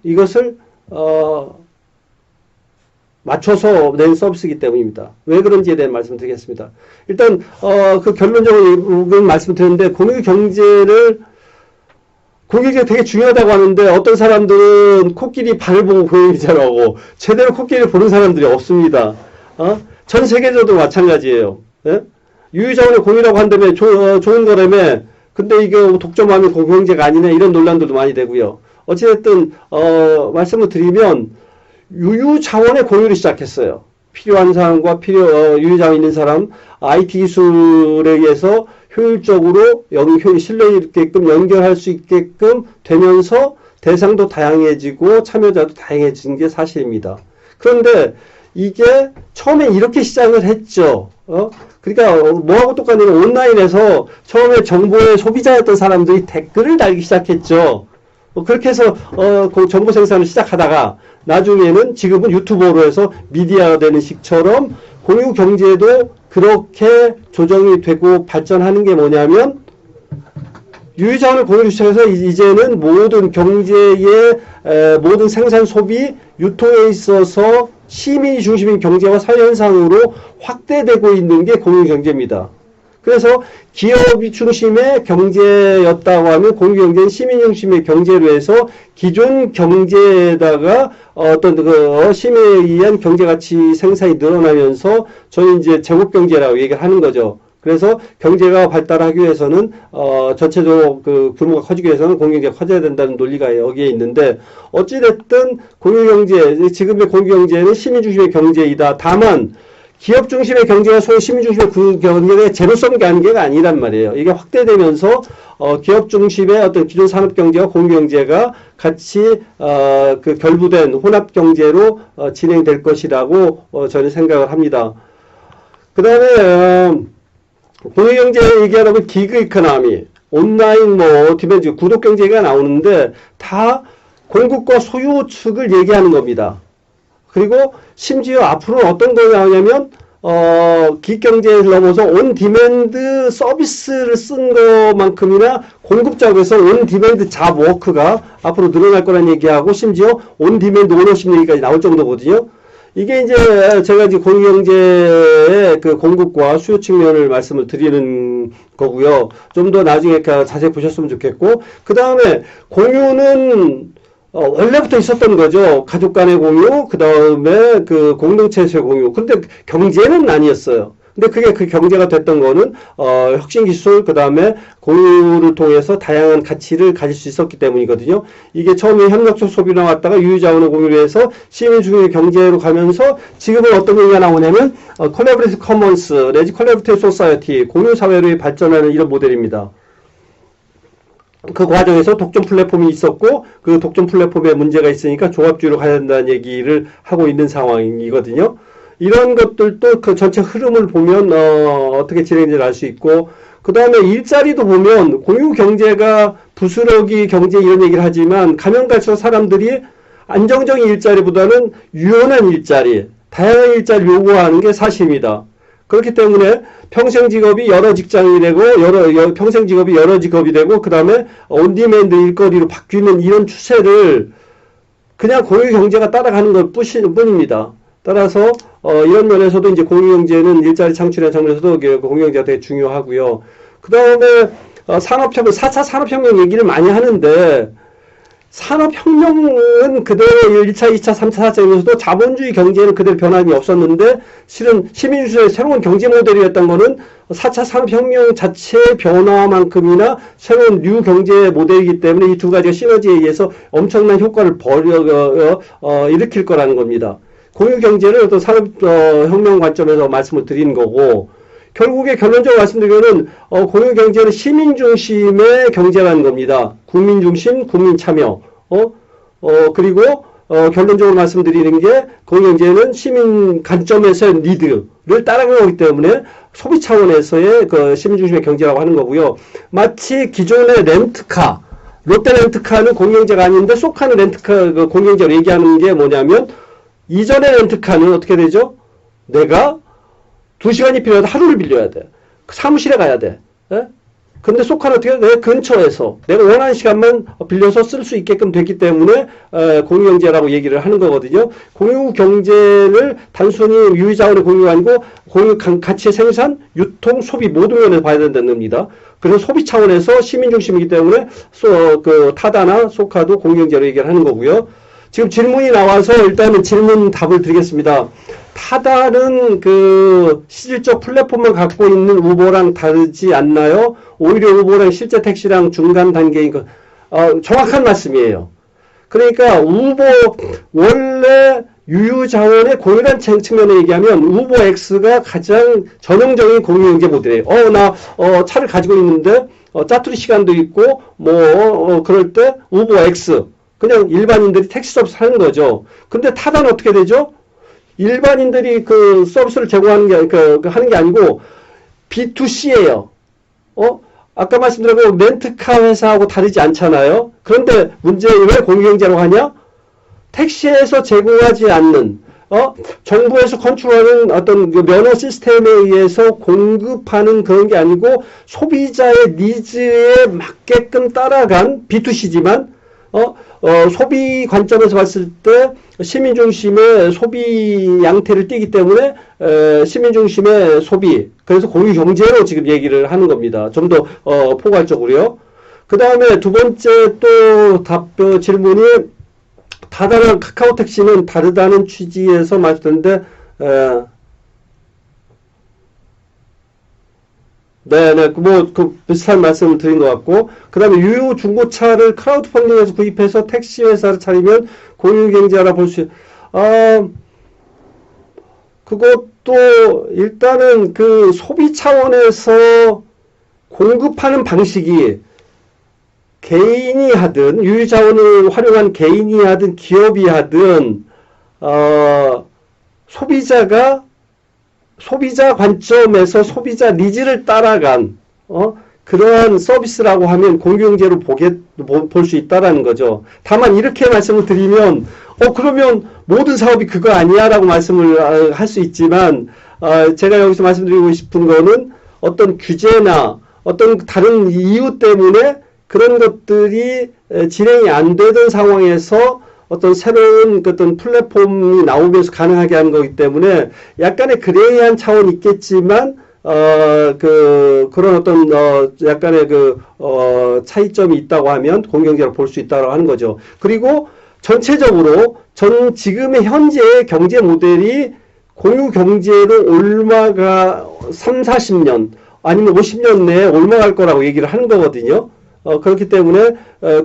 이것을 맞춰서 낸 서비스이기 때문입니다. 왜 그런지에 대한 말씀 드리겠습니다. 일단 그 결론적으로 말씀드렸는데 공유경제가 되게 중요하다고 하는데 어떤 사람들은 코끼리 발을 보고 공유경제라고 제대로 코끼리를 보는 사람들이 없습니다. 전 세계적으로 마찬가지예요. 예? 유유자원의 공유라고 한다면 좋은 거라며 근데 이게 독점하면 공유경제가 아니네 이런 논란들도 많이 되고요. 어찌됐든 말씀을 드리면 유유자원의 공유를 시작했어요. 필요한 사람과 유유자원 있는 사람 IT 기술에 의해서 효율적으로 신뢰 있게끔 연결할 수 있게끔 되면서 대상도 다양해지고 참여자도 다양해진 게 사실입니다. 그런데 이게 처음에 이렇게 시작을 했죠. 그러니까 뭐하고 똑같냐면 온라인에서 처음에 정보의 소비자였던 사람들이 댓글을 달기 시작했죠. 그렇게 해서 정보 생산을 시작하다가 나중에는 지금은 유튜버로 해서 미디어가 되는 식처럼 공유 경제도 그렇게 조정이 되고 발전하는 게 뭐냐면 유유자원을 공유로 시작해서 이제는 모든 경제의 모든 생산 소비 유통에 있어서 시민이 중심인 경제와 사회현상으로 확대되고 있는 게 공유경제입니다. 그래서 기업이 중심의 경제였다고 하면 공유경제는 시민 중심의 경제로 해서 기존 경제에다가 시민에 의한 경제가치 생산이 늘어나면서 저는 이제 제국경제라고 얘기를 하는 거죠. 그래서 경제가 발달하기 위해서는 전체적으로 그 규모가 커지기 위해서는 공유경제가 커져야 된다는 논리가 여기에 있는데 어찌됐든 공유경제, 지금의 공유경제는 시민 중심의 경제이다. 다만 기업 중심의 경제가 소위 시민 중심의 그 경제의 제로섬 관계가 아니란 말이에요. 이게 확대되면서 기업 중심의 어떤 기존 산업 경제와 공유 경제가 같이 그 결부된 혼합 경제로 진행될 것이라고 저는 생각을 합니다. 그다음에 공유 경제 얘기하다 기그 이코노미, 온라인 디맨드, 구독 경제가 나오는데 다 공급과 소유 측을 얘기하는 겁니다. 그리고 심지어 앞으로는 어떤 거 나오냐면 기경제를 넘어서 온 디맨드 서비스를 쓴 것만큼이나 공급자에서 온 디맨드 잡 워크가 앞으로 늘어날 거란 얘기하고 심지어 온 디맨드 오너십 얘기까지 나올 정도거든요. 이게 이제 제가 이제 공유경제의 그 공급과 수요 측면을 말씀을 드리는 거고요. 좀 더 나중에 자세히 보셨으면 좋겠고, 그 다음에 공유는 원래부터 있었던 거죠. 가족 간의 공유, 그 다음에 그 공동체에서의 공유. 근데 경제는 아니었어요. 근데 그게 그 경제가 됐던 거는 혁신 기술 그다음에 공유를 통해서 다양한 가치를 가질 수 있었기 때문이거든요. 이게 처음에 협력적 소비로 나왔다가 유유자원을 공유로 해서 시민 중의 경제로 가면서 지금은 어떤 얘기가 나오냐면 콜라보레이티브 커먼스 내지 콜라보레이티브 소사이어티 공유 사회로 발전하는 이런 모델입니다. 그 과정에서 독점 플랫폼이 있었고 그 독점 플랫폼에 문제가 있으니까 조합주의로 가야 된다는 얘기를 하고 있는 상황이거든요. 이런 것들도 그 전체 흐름을 보면 어떻게 진행되는지 알 수 있고 그 다음에 일자리도 보면 공유경제가 부스러기 경제 이런 얘기를 하지만 가면 갈수록 사람들이 안정적인 일자리보다는 유연한 일자리, 다양한 일자리를 요구하는 게 사실입니다. 그렇기 때문에 평생 직업이 여러 직장이 되고 평생 직업이 여러 직업이 되고 그 다음에 온디맨드 일거리로 바뀌는 이런 추세를 그냥 공유경제가 따라가는 것 뿐입니다. 따라서 이런 면에서도 이제 공유경제는 일자리 창출의 장면에서도 공유경제가 되게 중요하고요. 그 다음에 4차 산업혁명 얘기를 많이 하는데 산업혁명은 그대로 1차, 2차, 3차, 4차에서도 자본주의 경제는 그대로 변함이 없었는데 실은 시민주의의 새로운 경제 모델이었던 거는 4차 산업혁명 자체의 변화만큼이나 새로운 뉴 경제 모델이기 때문에 이 두 가지가 시너지에 의해서 엄청난 효과를 일으킬 거라는 겁니다. 공유경제를 어떤 산업혁명 관점에서 말씀을 드리는 거고 결국에 결론적으로 말씀드리면은 공유경제는 시민 중심의 경제라는 겁니다. 국민 중심, 국민 참여. 그리고 결론적으로 말씀드리는 게 공유경제는 시민 관점에서의 니드를 따라가기 때문에 소비 차원에서의 그 시민 중심의 경제라고 하는 거고요. 마치 기존의 렌트카, 롯데 렌트카는 공유경제가 아닌데 쏘카는 렌트카 그 공유경제로 얘기하는 게 뭐냐면 이전의 렌트카는 어떻게 되죠? 내가 2시간이 필요하다 하루를 빌려야 돼. 사무실에 가야 돼. 예? 근데 쏘카는 어떻게 내 근처에서 내가 원하는 시간만 빌려서 쓸 수 있게끔 됐기 때문에 공유경제라고 얘기를 하는 거거든요. 공유경제를 단순히 유유자원의 공유가 아니고 공유 가치의 생산, 유통, 소비 모든 면에서 봐야 된다는 겁니다. 그래서 소비 차원에서 시민 중심이기 때문에 그 타다나 쏘카도 공유경제로 얘기를 하는 거고요. 지금 질문이 나와서 일단은 질문 답을 드리겠습니다. 타다는 그 실질적 플랫폼을 갖고 있는 우버랑 다르지 않나요? 오히려 우버랑 실제 택시랑 중간 단계인 거 정확한 말씀이에요. 그러니까 우버 원래 유유자원의 공유란 측면에 얘기하면 우버X가 가장 전형적인 공유경제 모델이에요. 나 차를 가지고 있는데 짜투리 시간도 있고 그럴 때 우버X 그냥 일반인들이 택시 서비스 하는 거죠. 근데 타다는 어떻게 되죠? 일반인들이 그 서비스를 제공하는 게, 하는 게 아니고, B2C예요. 아까 말씀드린 렌트카 회사하고 다르지 않잖아요? 그런데 문제는 왜 공유경제라고 하냐? 택시에서 제공하지 않는, 정부에서 컨트롤하는 어떤 면허 시스템에 의해서 공급하는 그런 게 아니고, 소비자의 니즈에 맞게끔 따라간 B2C지만, 소비 관점에서 봤을 때 시민 중심의 소비 양태를 띠기 때문에 시민 중심의 소비 그래서 공유 경제로 지금 얘기를 하는 겁니다. 좀 더 포괄적으로요. 그 다음에 두 번째 또 질문이 타다랑 카카오택시는 다르다는 취지에서 말씀드렸는데 네네, 그 비슷한 말씀을 드린 것 같고, 그 다음에 유효 중고차를 크라우드 펀딩에서 구입해서 택시 회사를 차리면 공유경제라 볼 수, 그것도 일단은 그 소비 차원에서 공급하는 방식이 개인이 하든, 유유자원을 활용한 개인이 하든, 기업이 하든, 소비자 관점에서 소비자 니즈를 따라간 그러한 서비스라고 하면 공유경제로 볼 수 있다라는 거죠. 다만 이렇게 말씀을 드리면 그러면 모든 사업이 그거 아니야 라고 말씀을 할 수 있지만 제가 여기서 말씀드리고 싶은 거는 어떤 규제나 어떤 다른 이유 때문에 그런 것들이 진행이 안 되던 상황에서 어떤 새로운 어떤 플랫폼이 나오면서 가능하게 하는 거기 때문에 약간의 그레이한 차원이 있겠지만 그런 어떤 약간의 차이점이 있다고 하면 공유경제로 볼 수 있다고 하는 거죠. 그리고 전체적으로 지금의 현재의 경제 모델이 공유경제로 3, 40년 아니면 50년 내에 올라갈 거라고 얘기를 하는 거거든요. 그렇기 때문에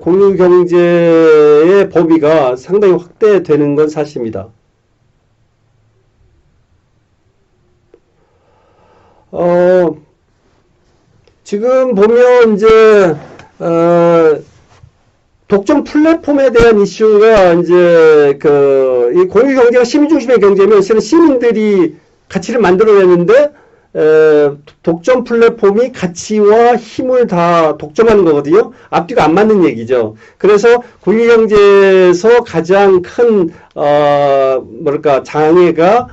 공유경제의 범위가 상당히 확대되는 건 사실입니다. 지금 보면 이제 독점 플랫폼에 대한 이슈가 이제 이 공유 경제가 시민 중심의 경제면 실은 시민들이 가치를 만들어내는데 독점 플랫폼이 가치와 힘을 다 독점하는 거거든요. 앞뒤가 안 맞는 얘기죠. 그래서 공유 경제에서 가장 큰 뭐랄까 장애가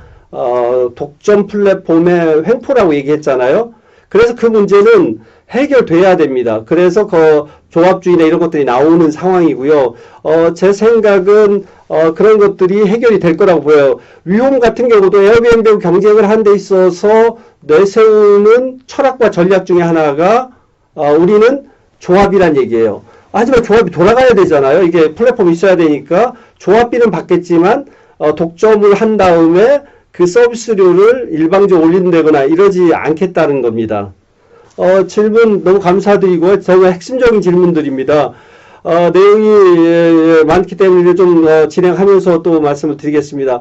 독점 플랫폼의 횡포라고 얘기했잖아요. 그래서 그 문제는 해결돼야 됩니다. 그래서 조합주의나 이런 것들이 나오는 상황이고요. 제 생각은 그런 것들이 해결이 될 거라고 보여요. 위홈 같은 경우도 에어비앤비 경쟁을 하는 데 있어서 내세우는 철학과 전략 중에 하나가 우리는 조합이란 얘기예요. 하지만 조합이 돌아가야 되잖아요. 이게 플랫폼이 있어야 되니까 조합비는 받겠지만 독점을 한 다음에 그 서비스료를 일방적으로 올린다거나 이러지 않겠다는 겁니다. 질문 너무 감사드리고 정말 핵심적인 질문들입니다. 내용이 많기 때문에 좀 진행하면서 또 말씀을 드리겠습니다.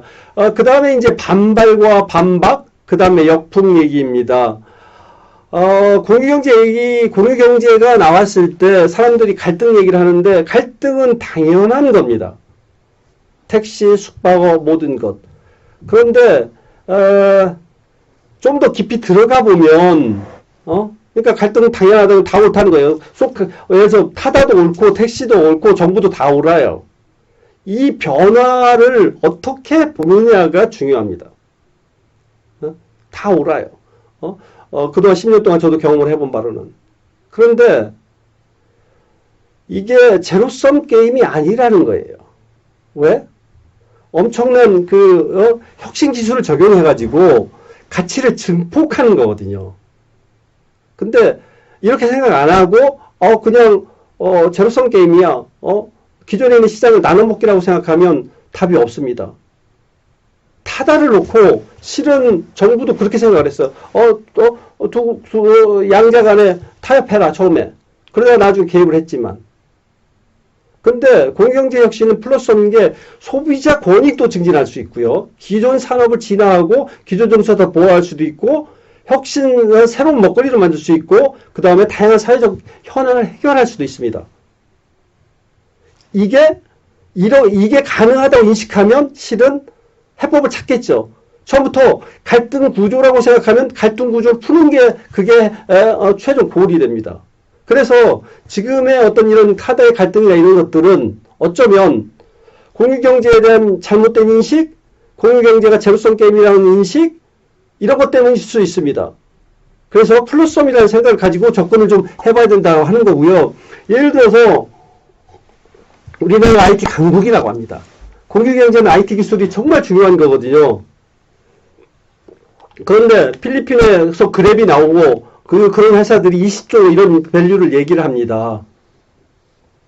그 다음에 이제 반발과 반박, 그 다음에 역풍 얘기입니다. 공유경제가 나왔을 때 사람들이 갈등 얘기를 하는데 갈등은 당연한 겁니다. 택시, 숙박업, 모든 것. 그런데 좀 더 깊이 들어가 보면 그러니까 갈등은 당연하다고 다 옳다는 거예요. 그래서 타다도 옳고 택시도 옳고 정부도 다 옳아요. 이 변화를 어떻게 보느냐가 중요합니다. 다 옳아요. 그동안 10년 동안 저도 경험을 해본 바로는. 그런데 이게 제로섬 게임이 아니라는 거예요. 왜? 엄청난 혁신 기술을 적용해가지고 가치를 증폭하는 거거든요. 근데 이렇게 생각 안 하고 그냥 제로섬 게임이야. 기존에 있는 시장을 나눠먹기라고 생각하면 답이 없습니다. 타다를 놓고 실은 정부도 그렇게 생각을 했어요. 양자 간에 타협해라 처음에. 그러다가 나중에 개입을 했지만. 근데 공유경제 혁신은 플러스인 게 소비자 권익도 증진할 수 있고요. 기존 산업을 진화하고 기존 정책을 더 보호할 수도 있고 혁신은 새로운 먹거리를 만들 수 있고 그 다음에 다양한 사회적 현안을 해결할 수도 있습니다. 이게 가능하다고 인식하면 실은 해법을 찾겠죠. 처음부터 갈등 구조라고 생각하면 갈등 구조를 푸는 게 그게 최종 고울이 됩니다. 그래서 지금의 어떤 이런 타다의 갈등이나 이런 것들은 어쩌면 공유경제에 대한 잘못된 인식, 공유경제가 제로섬 게임이라는 인식, 이런 것 때문일 수 있습니다. 그래서 플러스섬이라는 생각을 가지고 접근을 좀 해봐야 된다고 하는 거고요. 예를 들어서 우리나라 IT 강국이라고 합니다. 공유경제는 IT 기술이 정말 중요한 거거든요. 그런데 필리핀에서 그랩이 나오고 그런 회사들이 20조 이런 밸류를 얘기를 합니다.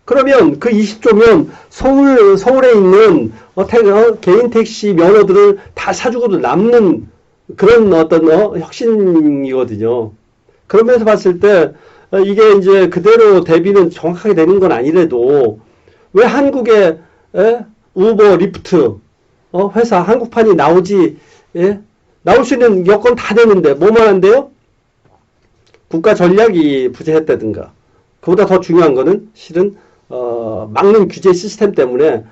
그러면 그 20조면 서울에 있는 개인 택시 면허들을 다 사주고도 남는 그런 어떤 혁신이거든요. 그러면서 봤을 때 이게 이제 그대로 대비는 정확하게 되는 건 아니래도 왜 한국에 우버, 리프트 회사 한국판이 나오지? 나올 수 있는 여건 다 되는데 뭐만 한데요? 국가 전략이 부재했다든가 그보다 더 중요한 거는 실은 막는 규제 시스템 때문에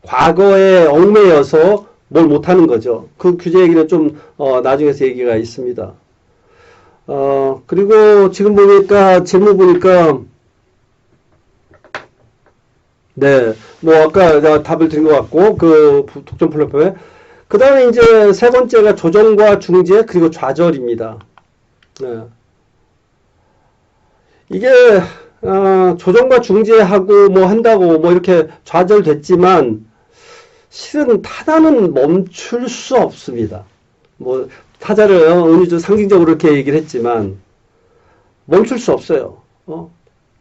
과거에 얽매여서 뭘 못하는 거죠. 그 규제 얘기는 좀 나중에서 얘기가 있습니다. 그리고 지금 보니까 질문 보니까 네, 뭐 아까 답을 드린 것 같고 그 독점 플랫폼에 그 다음에 이제 세 번째가 조정과 중재 그리고 좌절입니다. 네. 이게 조정과 중재하고 뭐 한다고 뭐 이렇게 좌절됐지만 실은 타다는 멈출 수 없습니다. 뭐 타자를 은유적 상징적으로 이렇게 얘기를 했지만 멈출 수 없어요.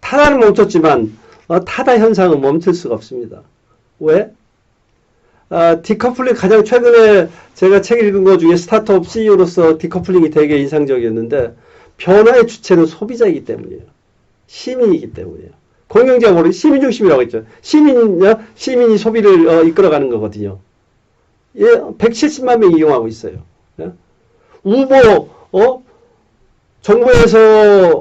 타다는 멈췄지만 타다 현상은 멈출 수가 없습니다. 왜? 디커플링 가장 최근에 제가 책 읽은 것 중에 스타트업 CEO로서 디커플링이 되게 인상적이었는데 변화의 주체는 소비자이기 때문이에요. 시민이기 때문이에요. 공영제가 모르 시민 중심이라고 했죠. 시민이 소비를 이끌어가는 거거든요. 예, 170만 명이 이용하고 있어요. 예? 우버 정부에서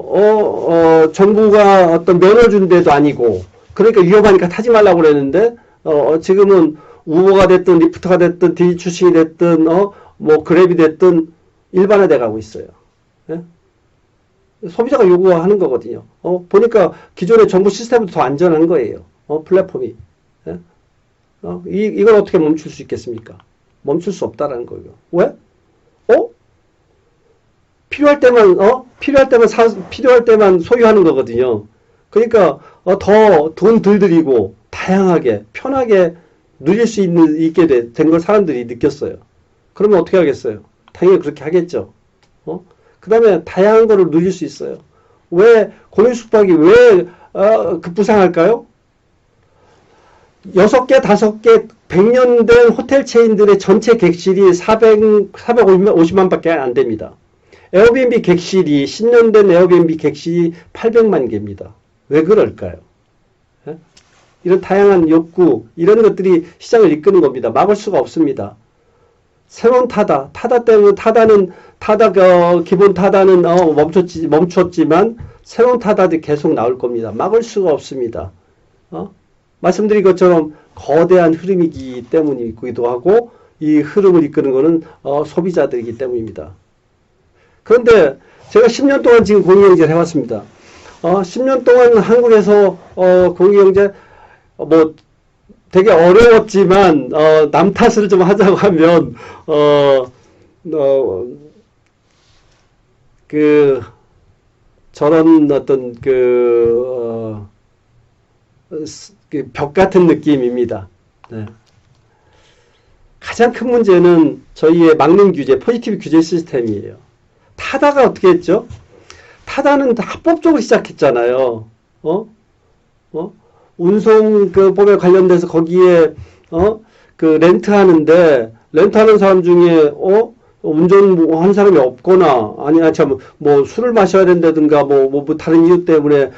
정부가 어떤 면허 준 데도 아니고 그러니까 위험하니까 타지 말라고 그랬는데 지금은 우버가 됐든 리프트가 됐든 디지추싱이 됐든 뭐 그랩이 됐든 일반화돼 가고 있어요. 예? 소비자가 요구하는 거거든요. 보니까 기존의 정부 시스템보다 더 안전한 거예요. 플랫폼이. 예? 이걸 어떻게 멈출 수 있겠습니까? 멈출 수 없다라는 거예요. 왜? 필요할 때만 소유하는 거거든요. 그러니까 더 돈 덜 들이고 다양하게 편하게 누릴 수 있게 된 걸 사람들이 느꼈어요. 그러면 어떻게 하겠어요? 당연히 그렇게 하겠죠. 그 다음에 다양한 거를 누릴 수 있어요. 왜 공유숙박이 왜 급부상할까요? 6개, 5개, 100년 된 호텔 체인들의 전체 객실이 450만 밖에 안 됩니다. 에어비앤비 객실이 10년 된 에어비앤비 객실이 800만 개입니다. 왜 그럴까요? 예? 이런 다양한 욕구, 이런 것들이 시장을 이끄는 겁니다. 막을 수가 없습니다. 새로운 타다 때문에 기본 타다는 멈췄지만 새로운 타다들이 계속 나올 겁니다. 막을 수가 없습니다. 말씀드린 것처럼 거대한 흐름이기 때문이기도 하고 이 흐름을 이끄는 것은 소비자들이기 때문입니다. 그런데 제가 10년 동안 지금 공유경제를 해왔습니다. 10년 동안 한국에서 공유경제 뭐 되게 어려웠지만 남 탓을 좀 하자고 하면 저런 어떤 벽 같은 느낌입니다. 네. 가장 큰 문제는 저희의 막는 규제, 포지티브 규제 시스템이에요. 타다가 어떻게 했죠? 타다는 합법적으로 시작했잖아요. 운송 법에 관련돼서 거기에 렌트하는데 렌트하는 사람 중에 운전한 사람이 없거나 아니야 뭐 술을 마셔야 된다든가 뭐 다른 이유 때문에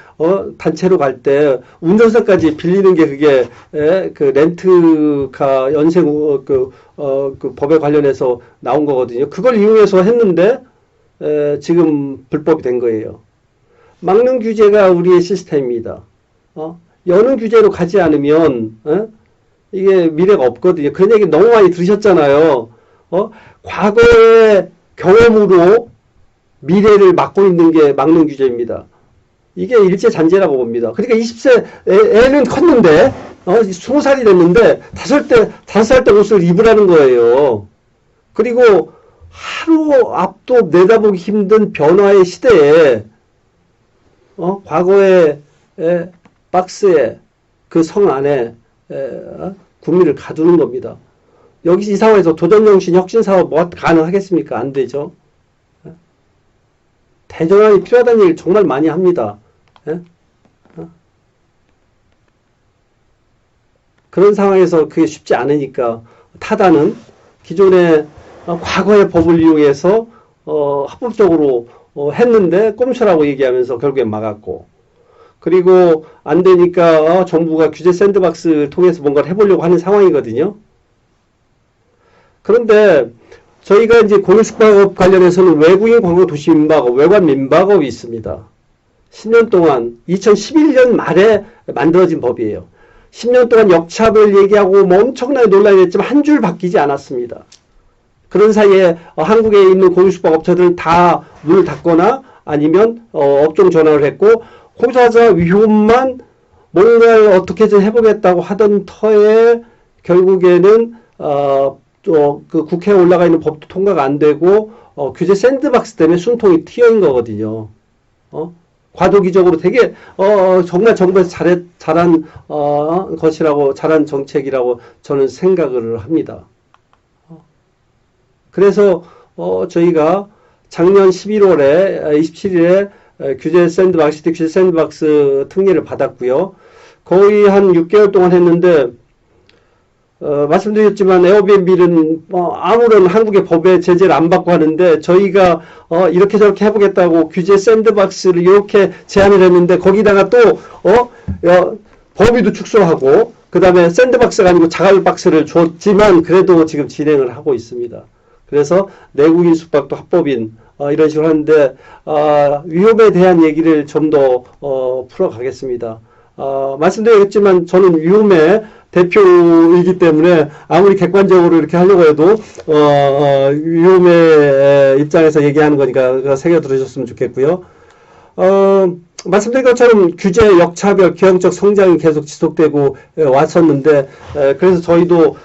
단체로 갈 때 운전사까지 빌리는 게 그게 그 렌트카 연생 그 법에 관련해서 나온 거거든요. 그걸 이용해서 했는데 지금 불법이 된 거예요. 막는 규제가 우리의 시스템입니다. 여는 규제로 가지 않으면 이게 미래가 없거든요. 그런 얘기 너무 많이 들으셨잖아요. 과거의 경험으로 미래를 막고 있는 게 막는 규제입니다. 이게 일제잔재라고 봅니다. 그러니까 20세 애는 컸는데 20살이 됐는데 5살 때 옷을 입으라는 거예요. 그리고 하루 앞도 내다보기 힘든 변화의 시대에 과거의 박스에 그 성 안에 국민을 가두는 겁니다. 여기 이 상황에서 도전정신 혁신사업 뭐 가능하겠습니까? 안 되죠. 대전환이 필요하다는 얘기를 정말 많이 합니다. 그런 상황에서 그게 쉽지 않으니까 타다는 기존의 과거의 법을 이용해서 합법적으로 했는데 꼼수라고 얘기하면서 결국엔 막았고, 그리고 안 되니까 정부가 규제 샌드박스를 통해서 뭔가를 해보려고 하는 상황이거든요. 그런데 저희가 이제 공유숙박업 관련해서는 외국인 관광 도시 민박업, 외관 민박업이 있습니다. 10년 동안 2011년 말에 만들어진 법이에요. 10년 동안 역차별 얘기하고 뭐 엄청나게 논란이 됐지만 한 줄 바뀌지 않았습니다. 그런 사이에 한국에 있는 공유숙박 업체들은 다 문을 닫거나 아니면 업종 전환을 했고, 공사자 위험만 뭔가를 어떻게든 해보겠다고 하던 터에 결국에는 그 국회에 올라가 있는 법도 통과가 안 되고 규제 샌드박스 때문에 숨통이 트여인 거거든요. 과도기적으로 되게 정말 정부에서 잘한 것이라고, 잘한 정책이라고 저는 생각을 합니다. 그래서 저희가 작년 11월에 27일에 규제 샌드박스 특례를 받았고요. 거의 한 6개월 동안 했는데 말씀드렸지만 에어비앤비는 아무런 한국의 법의 제재를 안 받고 하는데 저희가 이렇게 저렇게 해보겠다고 규제 샌드박스를 이렇게 제안을 했는데 거기다가 또 범위도 축소하고 그 다음에 샌드박스가 아니고 자갈박스를 줬지만 그래도 지금 진행을 하고 있습니다. 그래서 내국인 숙박도 합법인 이런 식으로 하는데 위험에 대한 얘기를 좀 더 풀어가겠습니다. 말씀드렸지만 저는 위험의 대표이기 때문에 아무리 객관적으로 이렇게 하려고 해도 위험의 입장에서 얘기하는 거니까 새겨 들으셨으면 좋겠고요. 말씀드린 것처럼 규제, 역차별, 기형적 성장이 계속 지속되고 왔었는데 그래서 저희도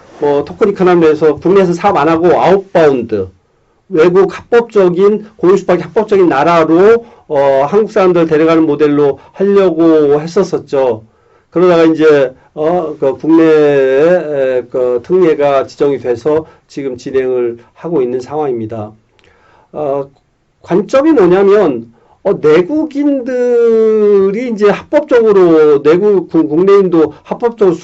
토큰 이코노미에서 국내에서 사업 안 하고 아웃바운드 외국 합법적인 공유숙박이 합법적인 나라로 한국 사람들 데려가는 모델로 하려고 했었었죠. 그러다가 이제 그 국내에 그 특례가 지정이 돼서 지금 진행을 하고 있는 상황입니다. 관점이 뭐냐면 내국인들이 이제 합법적으로 국내인도 합법적으로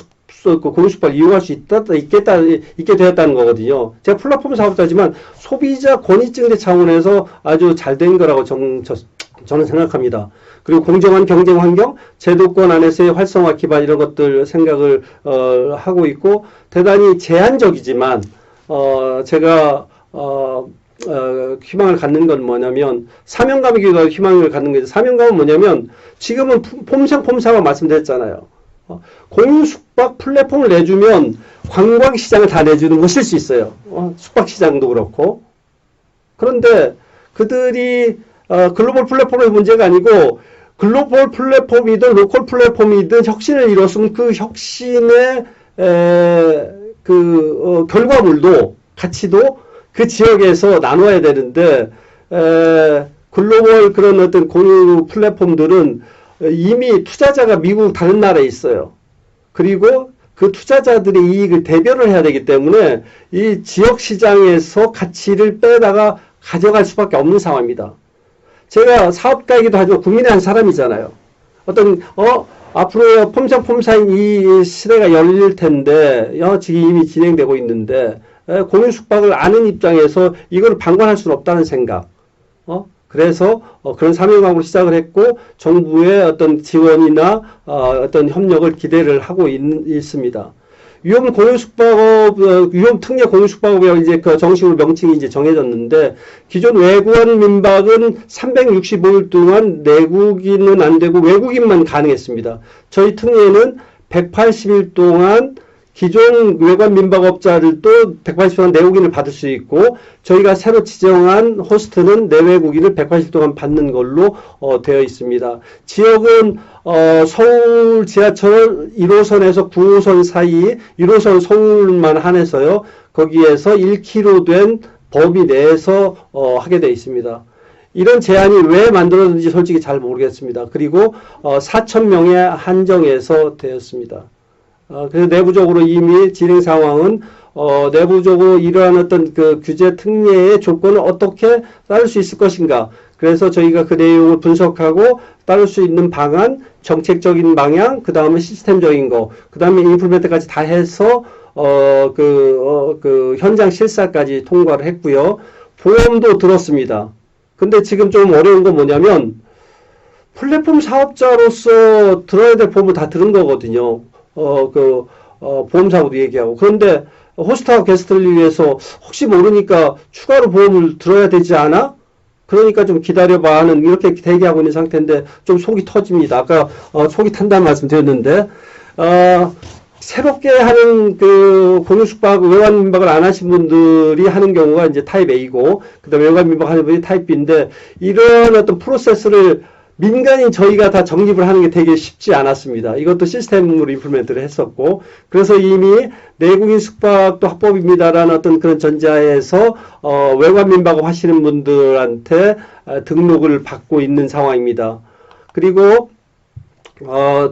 공유숙박을 이용할 수 있게 되었다는 거거든요. 제가 플랫폼 사업자지만 소비자 권익증대 차원에서 아주 잘 된 거라고 저는 생각합니다. 그리고 공정한 경쟁 환경, 제도권 안에서의 활성화 기반 이런 것들 생각을 하고 있고 대단히 제한적이지만 제가 희망을 갖는 건 뭐냐면 사명감이기도 희망을 갖는 거죠. 사명감은 뭐냐면 지금은 폼상폼사가 말씀드렸잖아요. 공유숙박 플랫폼을 내주면 관광시장을 다 내주는 것일 수 있어요. 숙박시장도 그렇고. 그런데 그들이 글로벌 플랫폼의 문제가 아니고 글로벌 플랫폼이든 로컬 플랫폼이든 혁신을 이뤘으면 그 혁신의 결과물도 가치도 그 지역에서 나눠야 되는데 글로벌 그런 어떤 공유 플랫폼들은 이미 투자자가 미국 다른 나라에 있어요. 그리고 그 투자자들의 이익을 대변을 해야 되기 때문에 이 지역 시장에서 가치를 빼다가 가져갈 수밖에 없는 상황입니다. 제가 사업가이기도 하지만 국민의 한 사람이잖아요. 앞으로 폼상폼사인 이 시대가 열릴 텐데 지금 이미 진행되고 있는데 공유 숙박을 아는 입장에서 이걸 방관할 수는 없다는 생각. 그래서 그런 사명감으로 시작을 했고 정부의 어떤 지원이나 어떤 협력을 기대를 하고 있습니다. 위험 공유숙박업, 위험 특례 공유숙박업이 이제 그 정식으로 명칭이 이제 정해졌는데 기존 외국인 민박은 365일 동안 내국인은 안 되고 외국인만 가능했습니다. 저희 특례는 180일 동안 기존 외관 민박업자들도 180일 내국인을 받을 수 있고 저희가 새로 지정한 호스트는 내외국인을 180일 동안 받는 걸로 되어 있습니다. 지역은 서울 지하철 1호선에서 9호선 사이 1호선 서울만 한해서요. 거기에서 1km 된 범위 내에서 하게 되어 있습니다. 이런 제한이 왜 만들어졌는지 솔직히 잘 모르겠습니다. 그리고 4,000명에 한정해서 되었습니다. 그래서 내부적으로 이미 진행 상황은 내부적으로 이러한 어떤 그 규제 특례의 조건을 어떻게 따를 수 있을 것인가. 그래서 저희가 그 내용을 분석하고 따를 수 있는 방안, 정책적인 방향, 그 다음에 시스템적인 거, 그 다음에 인플루멘트까지 다 해서 현장 실사까지 통과를 했고요. 보험도 들었습니다. 근데 지금 좀 어려운 건 뭐냐면 플랫폼 사업자로서 들어야 될 보험을 다 들은 거거든요. 보험사고도 얘기하고. 그런데 호스트하고 게스트를 위해서 혹시 모르니까 추가로 보험을 들어야 되지 않아? 그러니까 좀 기다려봐 하는 이렇게 대기하고 있는 상태인데 좀 속이 터집니다. 아까 속이 탄다는 말씀 드렸는데 새롭게 하는 그 공유숙박 외관 민박을 안 하신 분들이 하는 경우가 이제 타입 A고 그다음에 외관 민박 하는 분이 타입 B인데 이런 어떤 프로세스를 민간인 저희가 다 정립을 하는 게 되게 쉽지 않았습니다. 이것도 시스템으로 인플루멘트를 했었고 그래서 이미 내국인 숙박도 합법입니다라는 어떤 그런 전제하에서 외관 민박업 하시는 분들한테 등록을 받고 있는 상황입니다. 그리고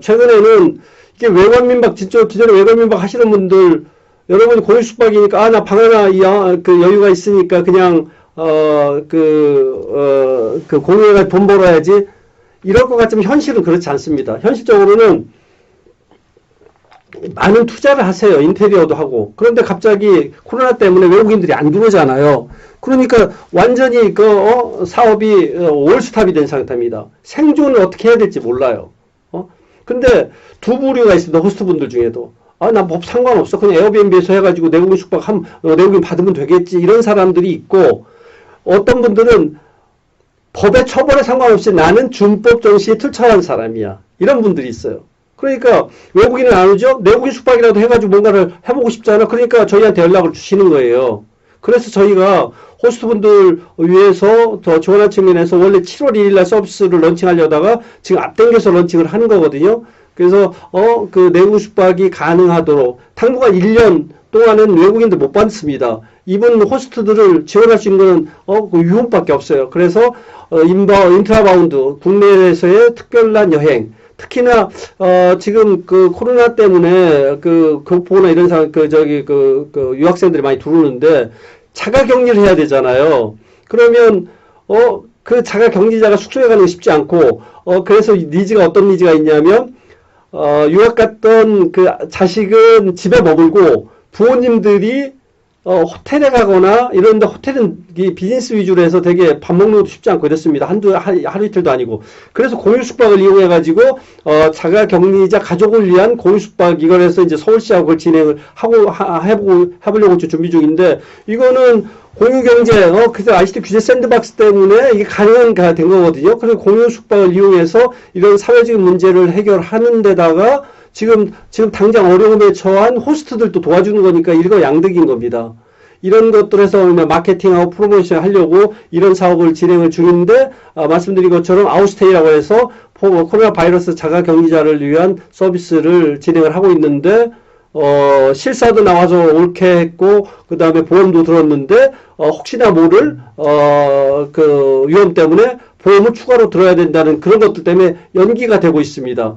최근에는 이게 외관 민박 진짜 기존에 외관 민박 하시는 분들 여러분이 공유 숙박이니까 나 방 하나 그 여유가 있으니까 그냥 공유해가 돈 벌어야지. 이럴 것 같지만 현실은 그렇지 않습니다. 현실적으로는 많은 투자를 하세요. 인테리어도 하고. 그런데 갑자기 코로나 때문에 외국인들이 안 들어오잖아요. 그러니까 완전히 사업이 올스탑이 된 상태입니다. 생존을 어떻게 해야 될지 몰라요. 근데 두 부류가 있습니다. 호스트분들 중에도. 나 뭐 상관없어. 그냥 에어비앤비에서 해가지고 내국인 숙박 내국인 받으면 되겠지. 이런 사람들이 있고, 어떤 분들은 법의 처벌에 상관없이 나는 준법 정시에 틀처한 사람이야. 이런 분들이 있어요. 그러니까 외국인은 안 오죠? 내국인 숙박이라도 해가지고 뭔가를 해보고 싶잖아. 그러니까 저희한테 연락을 주시는 거예요. 그래서 저희가 호스트분들 위해서 더 지원할 측면에서 원래 7월 1일 날 서비스를 런칭하려다가 지금 앞당겨서 런칭을 하는 거거든요. 그래서 그 내국인 숙박이 가능하도록 당분간 1년 동안은 외국인들 못 받습니다. 이분 호스트들을 지원할 수 있는 건 그 유흥밖에 없어요. 그래서 인트라바운드 국내에서의 특별한 여행, 특히나 지금 그 코로나 때문에 그 교포나 이런 사람 그 유학생들이 많이 들어오는데 자가 격리를 해야 되잖아요. 그러면 그 자가 격리자가 숙소에 가는 게 쉽지 않고 그래서 니즈가 어떤 니즈가 있냐면 유학 갔던 그 자식은 집에 머물고 부모님들이 호텔에 가거나 이런데 호텔은 비즈니스 위주로 해서 되게 밥 먹는 것도 쉽지 않고 이랬습니다. 하루 이틀도 아니고. 그래서 공유 숙박을 이용해가지고, 자가 격리자 가족을 위한 공유 숙박 이걸 해서 이제 서울시하고 그걸 진행을 해보려고 준비 중인데, 이거는 공유 경제, 그래서 ICT 규제 샌드박스 때문에 이게 가능한 된 거거든요. 그래서 공유 숙박을 이용해서 이런 사회적인 문제를 해결하는 데다가 지금 당장 어려움에 처한 호스트들도 도와주는 거니까 일거양득인 겁니다. 이런 것들에서 마케팅하고 프로모션 하려고 이런 사업을 진행을 중인데, 말씀드린 것처럼 아웃스테이라고 해서 코로나 바이러스 자가 격리자를 위한 서비스를 진행을 하고 있는데, 실사도 나와서 옳게 했고, 그 다음에 보험도 들었는데, 혹시나 모를, 그 위험 때문에 보험을 추가로 들어야 된다는 그런 것들 때문에 연기가 되고 있습니다.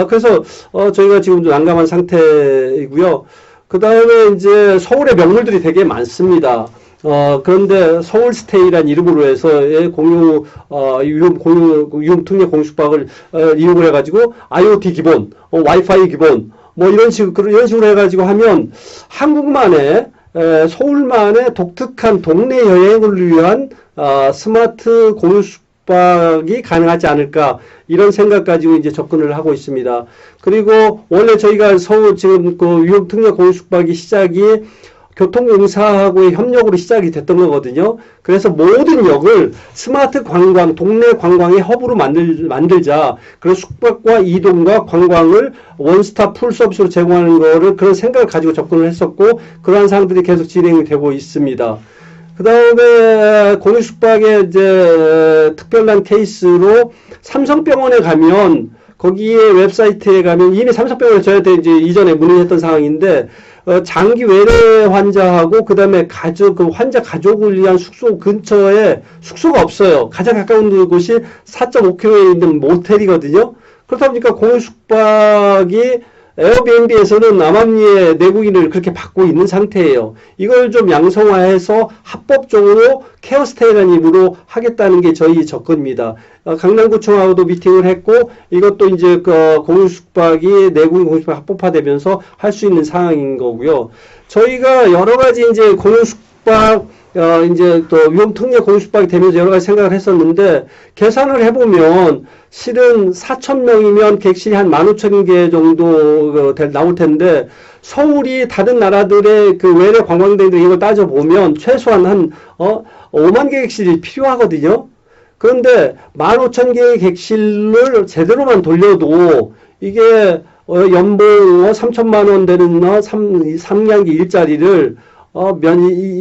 그래서, 저희가 지금 좀 난감한 상태이고요. 그 다음에 이제 서울에 명물들이 되게 많습니다. 그런데 서울스테이란 이름으로 해서 유흥 특례 공식박을 이용을 해가지고 IoT 기본, 와이파이 기본, 뭐 이런 식으로 해가지고 하면 서울만의 독특한 동네 여행을 위한 스마트 공유 숙박이 가능하지 않을까 이런 생각 가지고 이제 접근을 하고 있습니다. 그리고 원래 저희가 서울 지금 그 유흥 특례 공유 숙박이 시작이 교통공사하고의 협력으로 시작이 됐던 거거든요. 그래서 모든 역을 스마트 관광, 동네 관광의 허브로 만들자. 그래서 숙박과 이동과 관광을 원스톱 풀 서비스로 제공하는 거를 그런 생각을 가지고 접근을 했었고, 그러한 사항들이 계속 진행이 되고 있습니다. 그 다음에 공유숙박의 이제 특별한 케이스로 삼성병원에 가면, 거기에 웹사이트에 가면 이미 삼성병원에 저한테 이제 이전에 문의했던 상황인데, 장기 외래 환자하고 그 다음에 환자 가족을 위한 숙소 근처에 숙소가 없어요. 가장 가까운 곳이 4.5km에 있는 모텔이거든요. 그렇다 보니까 공유숙박이 에어비앤비에서는 암암리에 내국인을 그렇게 받고 있는 상태예요. 이걸 좀 양성화해서 합법적으로 케어스테이라는 이름으로 하겠다는 게 저희 접근입니다. 강남구청하고도 미팅을 했고, 이것도 이제 공유숙박이 내국인 공유숙박 합법화되면서 할 수 있는 상황인 거고요. 저희가 여러 가지 이제 공유숙박 이제 또 위험특례 공유숙박이 되면서 여러 가지 생각을 했었는데, 계산을 해보면 실은 4,000명이면 객실이 한 15,000개 정도 나올 텐데, 서울이 다른 나라들의 그 외래 관광객들 이걸 따져보면 최소한 한 5만 개 객실이 필요하거든요. 그런데 15,000개의 객실을 제대로만 돌려도 이게 연봉 3천만 원 되는 3년기 일자리를 2,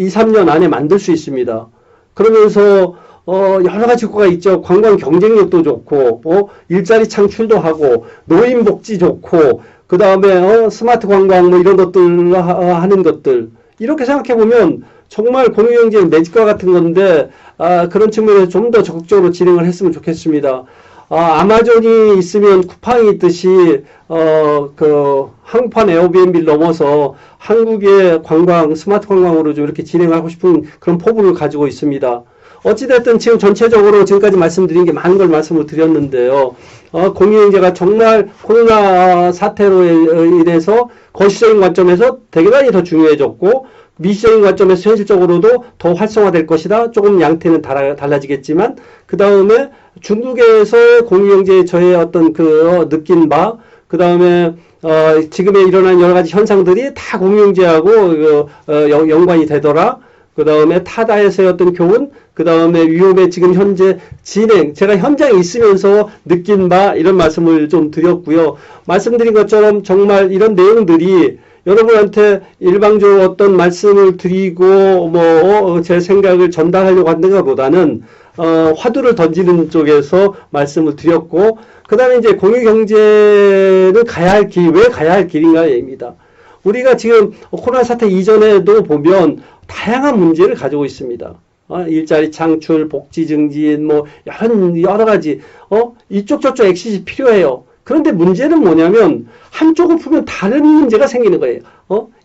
3년 안에 만들 수 있습니다. 그러면서 여러 가지 효과가 있죠. 관광 경쟁력도 좋고, 일자리 창출도 하고, 노인 복지 좋고, 그 다음에 스마트 관광 뭐 이런 것들 하는 것들, 이렇게 생각해 보면 정말 공유경제 매직과 같은 건데, 그런 측면에서 좀 더 적극적으로 진행을 했으면 좋겠습니다. 아마존이 있으면 쿠팡이 있듯이, 한국판 에어비앤비를 넘어서 한국의 관광, 스마트 관광으로 좀 이렇게 진행하고 싶은 그런 포부를 가지고 있습니다. 어찌됐든 지금 전체적으로 지금까지 말씀드린 게 많은 걸 말씀을 드렸는데요. 공유경제가 정말 코로나 사태로 인해서 거시적인 관점에서 대단히 더 중요해졌고, 미시적인 관점에서 현실적으로도 더 활성화될 것이다. 조금 양태는 달라지겠지만, 그 다음에 중국에서 공유경제의 저의 어떤 느낀 바, 그 다음에 지금에 일어난 여러 가지 현상들이 다 공유경제하고 연관이 되더라. 그 다음에 타다에서의 어떤 교훈, 그 다음에 위험의 지금 현재 진행, 제가 현장에 있으면서 느낀 바, 이런 말씀을 좀 드렸고요. 말씀드린 것처럼 정말 이런 내용들이 여러분한테 일방적으로 어떤 말씀을 드리고, 제 생각을 전달하려고 하는 것보다는, 화두를 던지는 쪽에서 말씀을 드렸고, 그 다음에 이제 공유경제는 가야 할 길, 왜 가야 할 길인가입니다. 우리가 지금 코로나 사태 이전에도 보면 다양한 문제를 가지고 있습니다. 일자리 창출, 복지 증진, 여러 가지, 이쪽 저쪽 엑시스 필요해요. 그런데 문제는 뭐냐면, 한쪽을 풀면 다른 문제가 생기는 거예요.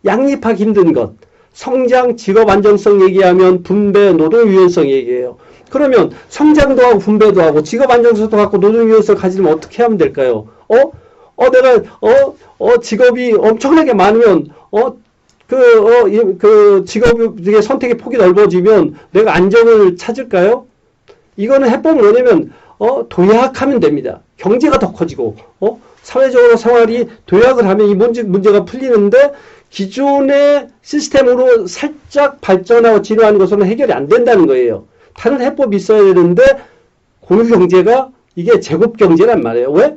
양립하기 힘든 것. 성장, 직업 안정성 얘기하면 분배, 노동 유연성 얘기해요. 그러면 성장도 하고 분배도 하고 직업 안정성도 갖고 노동 유연성을 가지려면 어떻게 하면 될까요? 내가 직업이 엄청나게 많으면 직업의 선택의 폭이 넓어지면 내가 안정을 찾을까요? 이거는 해법은 뭐냐면 도약하면 됩니다. 경제가 더 커지고 사회적으로 생활이 도약을 하면 이 문제가 풀리는데, 기존의 시스템으로 살짝 발전하고 진화하는 것으로는 해결이 안 된다는 거예요. 다른 해법이 있어야 되는데, 공유경제가 이게 제곱경제란 말이에요. 왜?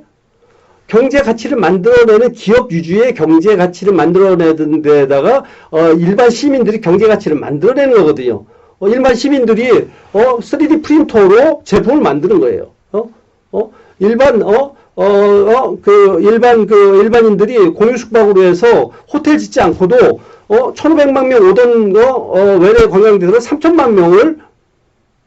경제 가치를 만들어내는 기업 유주의 경제 가치를 만들어내는 데다가 일반 시민들이 경제 가치를 만들어내는 거거든요. 일반 시민들이 3D 프린터로 제품을 만드는 거예요. 일반인들이 공유 숙박으로 해서 호텔 짓지 않고도 1,500만 명 오던 외래 관광객들은 3천만 명을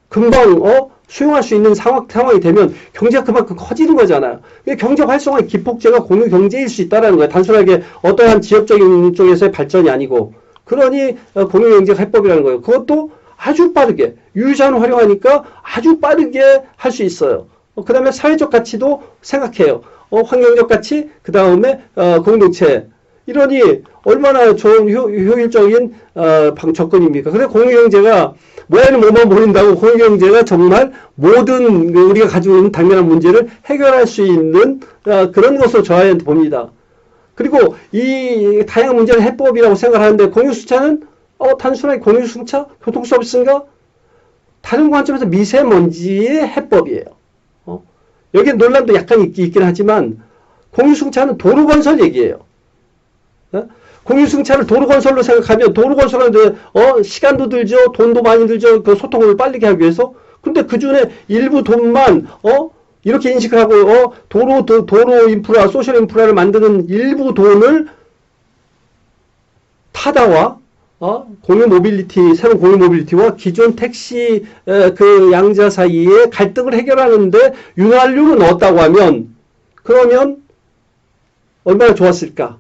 금방 수용할 수 있는 상황이 되면 경제가 그만큼 커지는 거잖아요. 경제 활성화의 기폭제가 공유 경제일 수 있다는 거예요. 단순하게 어떠한 지역적인 쪽에서의 발전이 아니고. 그러니 공유 경제가 해법이라는 거예요. 그것도 아주 빠르게, 유유자원 활용하니까 아주 빠르게 할 수 있어요. 그 다음에 사회적 가치도 생각해요. 환경적 가치, 그 다음에 공동체. 이러니 얼마나 좋은 효율적인 접근입니까? 근데 공유경제가 모양은 뭐만 보인다고 공유경제가 정말 모든 우리가 가지고 있는 당면한 문제를 해결할 수 있는 그런 것으로 저는 봅니다. 그리고 이 다양한 문제는 해법이라고 생각하는데, 공유수차는 단순하게 공유수차? 교통서비스인가? 다른 관점에서 미세먼지의 해법이에요. 여기에 논란도 약간 있긴 하지만, 공유승차는 도로건설 얘기예요. 공유승차를 도로건설로 생각하면, 도로건설하는데 시간도 들죠, 돈도 많이 들죠, 그 소통을 빠르게 하기 위해서. 근데 그 중에 일부 돈만 이렇게 인식을 하고 도로 인프라, 소셜 인프라를 만드는 일부 돈을 타다와 공유 모빌리티, 새로운 공유 모빌리티와 기존 택시 그 양자 사이에 갈등을 해결하는데 윤활유를 넣었다고 하면, 그러면 얼마나 좋았을까?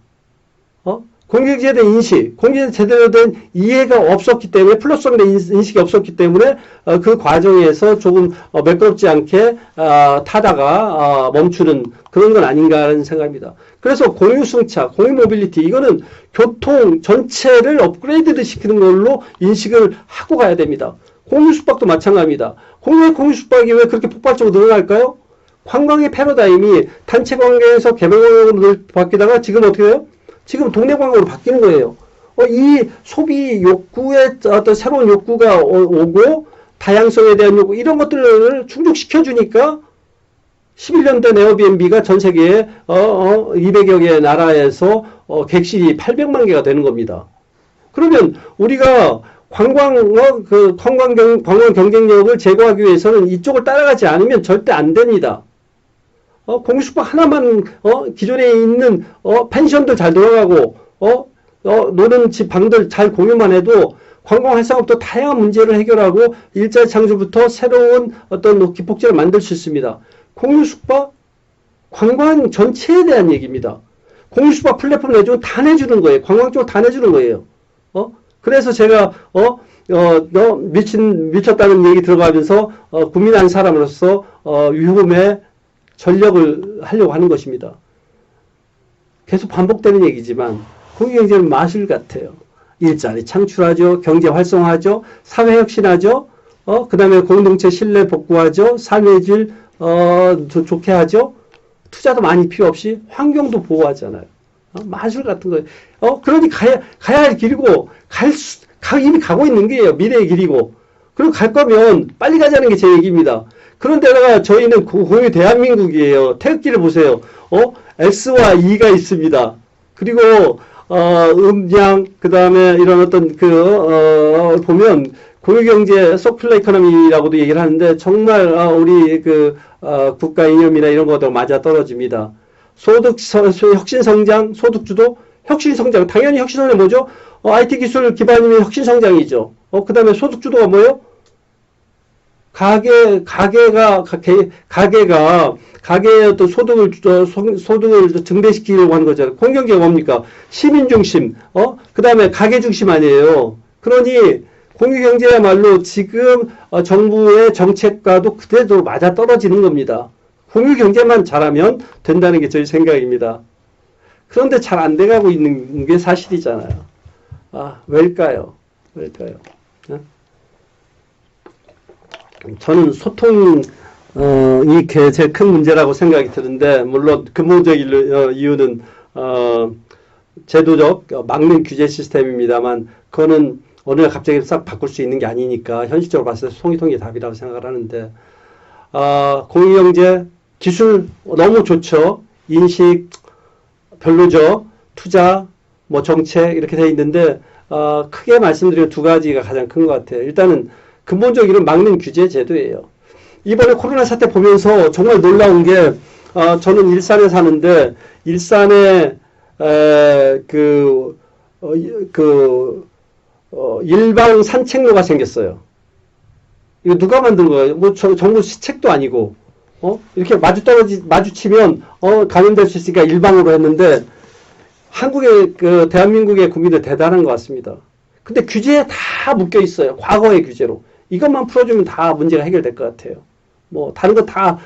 공유경제에 대한 인식, 공유경제에 제대로 된 이해가 없었기 때문에, 플러스성에 대한 인식이 없었기 때문에 그 과정에서 조금 매끄럽지 않게 타다가 멈추는 그런 건 아닌가 하는 생각입니다. 그래서 공유승차, 공유모빌리티, 이거는 교통 전체를 업그레이드를 시키는 걸로 인식을 하고 가야 됩니다. 공유숙박도 마찬가지입니다. 공유숙박이 왜 그렇게 폭발적으로 늘어날까요? 관광의 패러다임이 단체 관광에서 개별 관광으로 바뀌다가 지금 어떻게 돼요? 지금 동네 관광으로 바뀌는 거예요. 이 소비 욕구에 어떤 새로운 욕구가 오고, 다양성에 대한 욕구, 이런 것들을 충족시켜주니까 11년 된 에어비앤비가 전 세계에 200여 개 나라에서 객실이 800만 개가 되는 겁니다. 그러면 우리가 관광 경쟁력을 제고하기 위해서는 이쪽을 따라가지 않으면 절대 안 됩니다. 공유숙박 하나만 기존에 있는 펜션들 잘 돌아가고 노는 집 방들 잘 공유만 해도 관광 활성화부터 다양한 문제를 해결하고 일자리 창출부터 새로운 어떤 기폭제를 만들 수 있습니다. 공유숙박 관광 전체에 대한 얘기입니다. 공유숙박 플랫폼 내주면 다 내주는 거예요. 관광 쪽으로 다 내주는 거예요. 그래서 제가 미쳤다는 얘기 들어가면서 국민 한 사람으로서 유흥에 전력을 하려고 하는 것입니다. 계속 반복되는 얘기지만 공유경제는 마술 같아요. 일자리 창출하죠. 경제 활성화하죠. 사회 혁신하죠. 그 다음에 공동체 신뢰 복구하죠. 삶의 질 좋게 하죠. 투자도 많이 필요 없이 환경도 보호하잖아요. 마술 같은 거예요. 그러니 가야 할 길이고 이미 가고 있는 게예요. 미래의 길이고. 그리고 갈 거면 빨리 가자는 게 제 얘기입니다. 그런데다가 저희는 공유 대한민국이에요. 태극기를 보세요. X와 E가 있습니다. 그리고 음양 그다음에 이런 어떤 보면 공유경제 서큘러 이코노미라고도 얘기를 하는데 정말 우리 국가 이념이나 이런 것도 맞아 떨어집니다. 혁신성장, 소득주도, 혁신성장. 당연히 혁신성장이 뭐죠? IT 기술 기반이면 혁신성장이죠. 그 다음에 소득주도가 뭐예요? 가게의 어떤 소득을 증대시키려고 하는 거잖아요. 공유경제가 뭡니까? 시민중심, 그 다음에 가게중심 아니에요. 그러니 공유경제야말로 지금 정부의 정책과도 그대로 맞아 떨어지는 겁니다. 공유경제만 잘하면 된다는 게 저희 생각입니다. 그런데 잘 안 돼가고 있는 게 사실이잖아요. 왜일까요? 저는 소통이 제일 큰 문제라고 생각이 드는데, 물론 근본적 이유는 제도적 막는 규제 시스템입니다만, 그거는 어느 날 갑자기 싹 바꿀 수 있는 게 아니니까 현실적으로 봤을 때 송이통이 답이라고 생각을 하는데, 공유경제 기술 너무 좋죠. 인식 별로죠. 투자, 정책 이렇게 돼 있는데 크게 말씀드리면 두 가지가 가장 큰 것 같아요. 일단은 근본적으로 막는 규제 제도예요. 이번에 코로나 사태 보면서 정말 놀라운 게 저는 일산에 사는데 일산에 일방 산책로가 생겼어요. 이거 누가 만든 거예요? 정부 시책도 아니고 이렇게 마주치면 감염될 수 있으니까 일방으로 했는데 한국의 대한민국의 국민들 대단한 것 같습니다. 근데 규제에 다 묶여 있어요. 과거의 규제로. 이것만 풀어주면 다 문제가 해결될 것 같아요. 다른 거 다,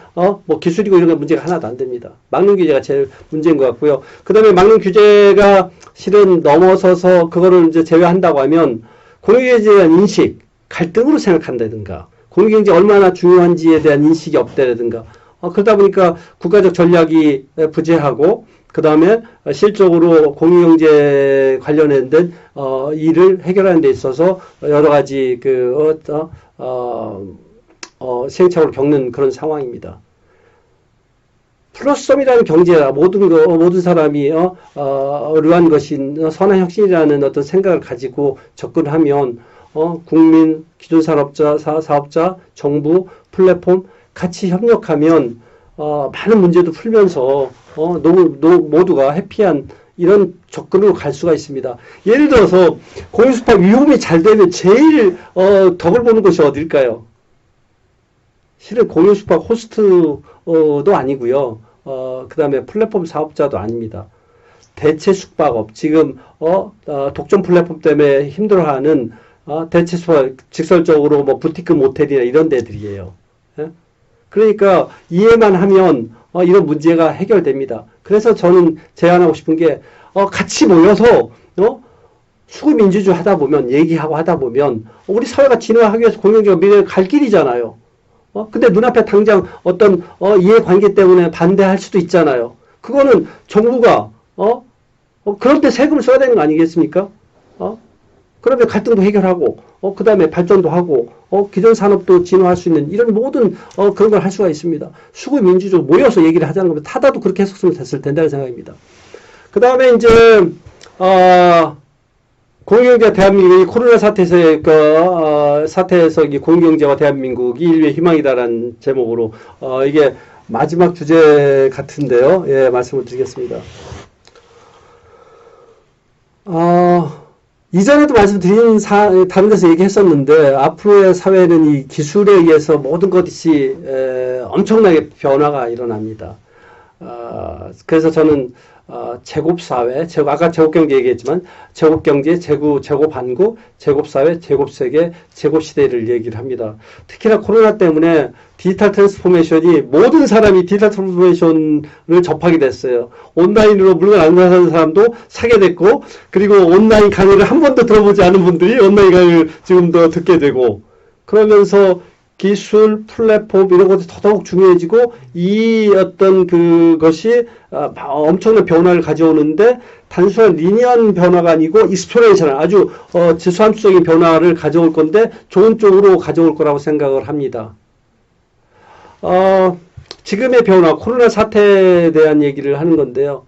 기술이고 이런 거 문제가 하나도 안 됩니다. 막는 규제가 제일 문제인 것 같고요. 그 다음에 막는 규제가 실은 넘어서서 그거를 이제 제외한다고 하면 공유경제에 대한 인식, 갈등으로 생각한다든가, 공유경제 얼마나 중요한지에 대한 인식이 없다든가, 그러다 보니까 국가적 전략이 부재하고, 그 다음에 실적으로 공유경제 관련된 일을 해결하는 데 있어서 여러 가지 시행착오를 겪는 그런 상황입니다. 플러스점이라는 경제라 모든 사람이 의뢰한 것인 선한 혁신이라는 어떤 생각을 가지고 접근하면 국민, 기존 사업자, 정부, 플랫폼 같이 협력하면 많은 문제도 풀면서 모두가 해피한 이런 접근으로 갈 수가 있습니다. 예를 들어서 공유수파 위험이 잘 되면 제일 덕을 보는 것이 어딜까요? 실은 공유수파 호스트도 아니고요. 그 다음에 플랫폼 사업자도 아닙니다. 대체 숙박업, 지금 독점 플랫폼 때문에 힘들어하는 대체 숙박, 직설적으로 부티크 모텔이나 이런 데들이에요. 예? 그러니까 이해만 하면 이런 문제가 해결됩니다. 그래서 저는 제안하고 싶은 게 같이 모여서 수구민주주의 하다 보면 얘기하고 하다 보면 우리 사회가 진화하기 위해서 공유경제가 미래에 갈 길이잖아요. 근데 눈앞에 당장 어떤 이해관계 때문에 반대할 수도 있잖아요. 그거는 정부가 그럴 때 세금을 써야 되는 거 아니겠습니까? 그러면 갈등도 해결하고 그 다음에 발전도 하고 기존 산업도 진화할 수 있는 이런 모든 그런 걸 할 수가 있습니다. 수구민주주의 모여서 얘기를 하자는 겁니다. 타다도 그렇게 했었으면 됐을 텐다는 생각입니다. 그 다음에 이제 공유경제 대한민국이 코로나 사태에서 이 공유경제와 대한민국이 인류의 희망이다라는 제목으로 이게 마지막 주제 같은데요. 예, 말씀을 드리겠습니다. 이전에도 말씀드린 다른 데서 얘기했었는데 앞으로의 사회는 이 기술에 의해서 모든 것이 엄청나게 변화가 일어납니다. 그래서 저는 제곱사회, 아까 제곱경제 얘기했지만, 제곱경제, 제곱반구, 제곱사회, 제곱세계, 제곱시대를 얘기를 합니다. 특히나 코로나 때문에 디지털 트랜스포메이션이 모든 사람이 디지털 트랜스포메이션을 접하게 됐어요. 온라인으로 물건 안 사는 사람도 사게 됐고, 그리고 온라인 강의를 한 번도 들어보지 않은 분들이 온라인 강의를 지금 더 듣게 되고, 그러면서 기술, 플랫폼 이런 것이 더더욱 중요해지고 이 어떤 그것이 엄청난 변화를 가져오는데 단순한 리니어한 변화가 아니고 익스포넨셜한 아주 지수함수적인 변화를 가져올 건데 좋은 쪽으로 가져올 거라고 생각을 합니다. 지금의 변화, 코로나 사태에 대한 얘기를 하는 건데요.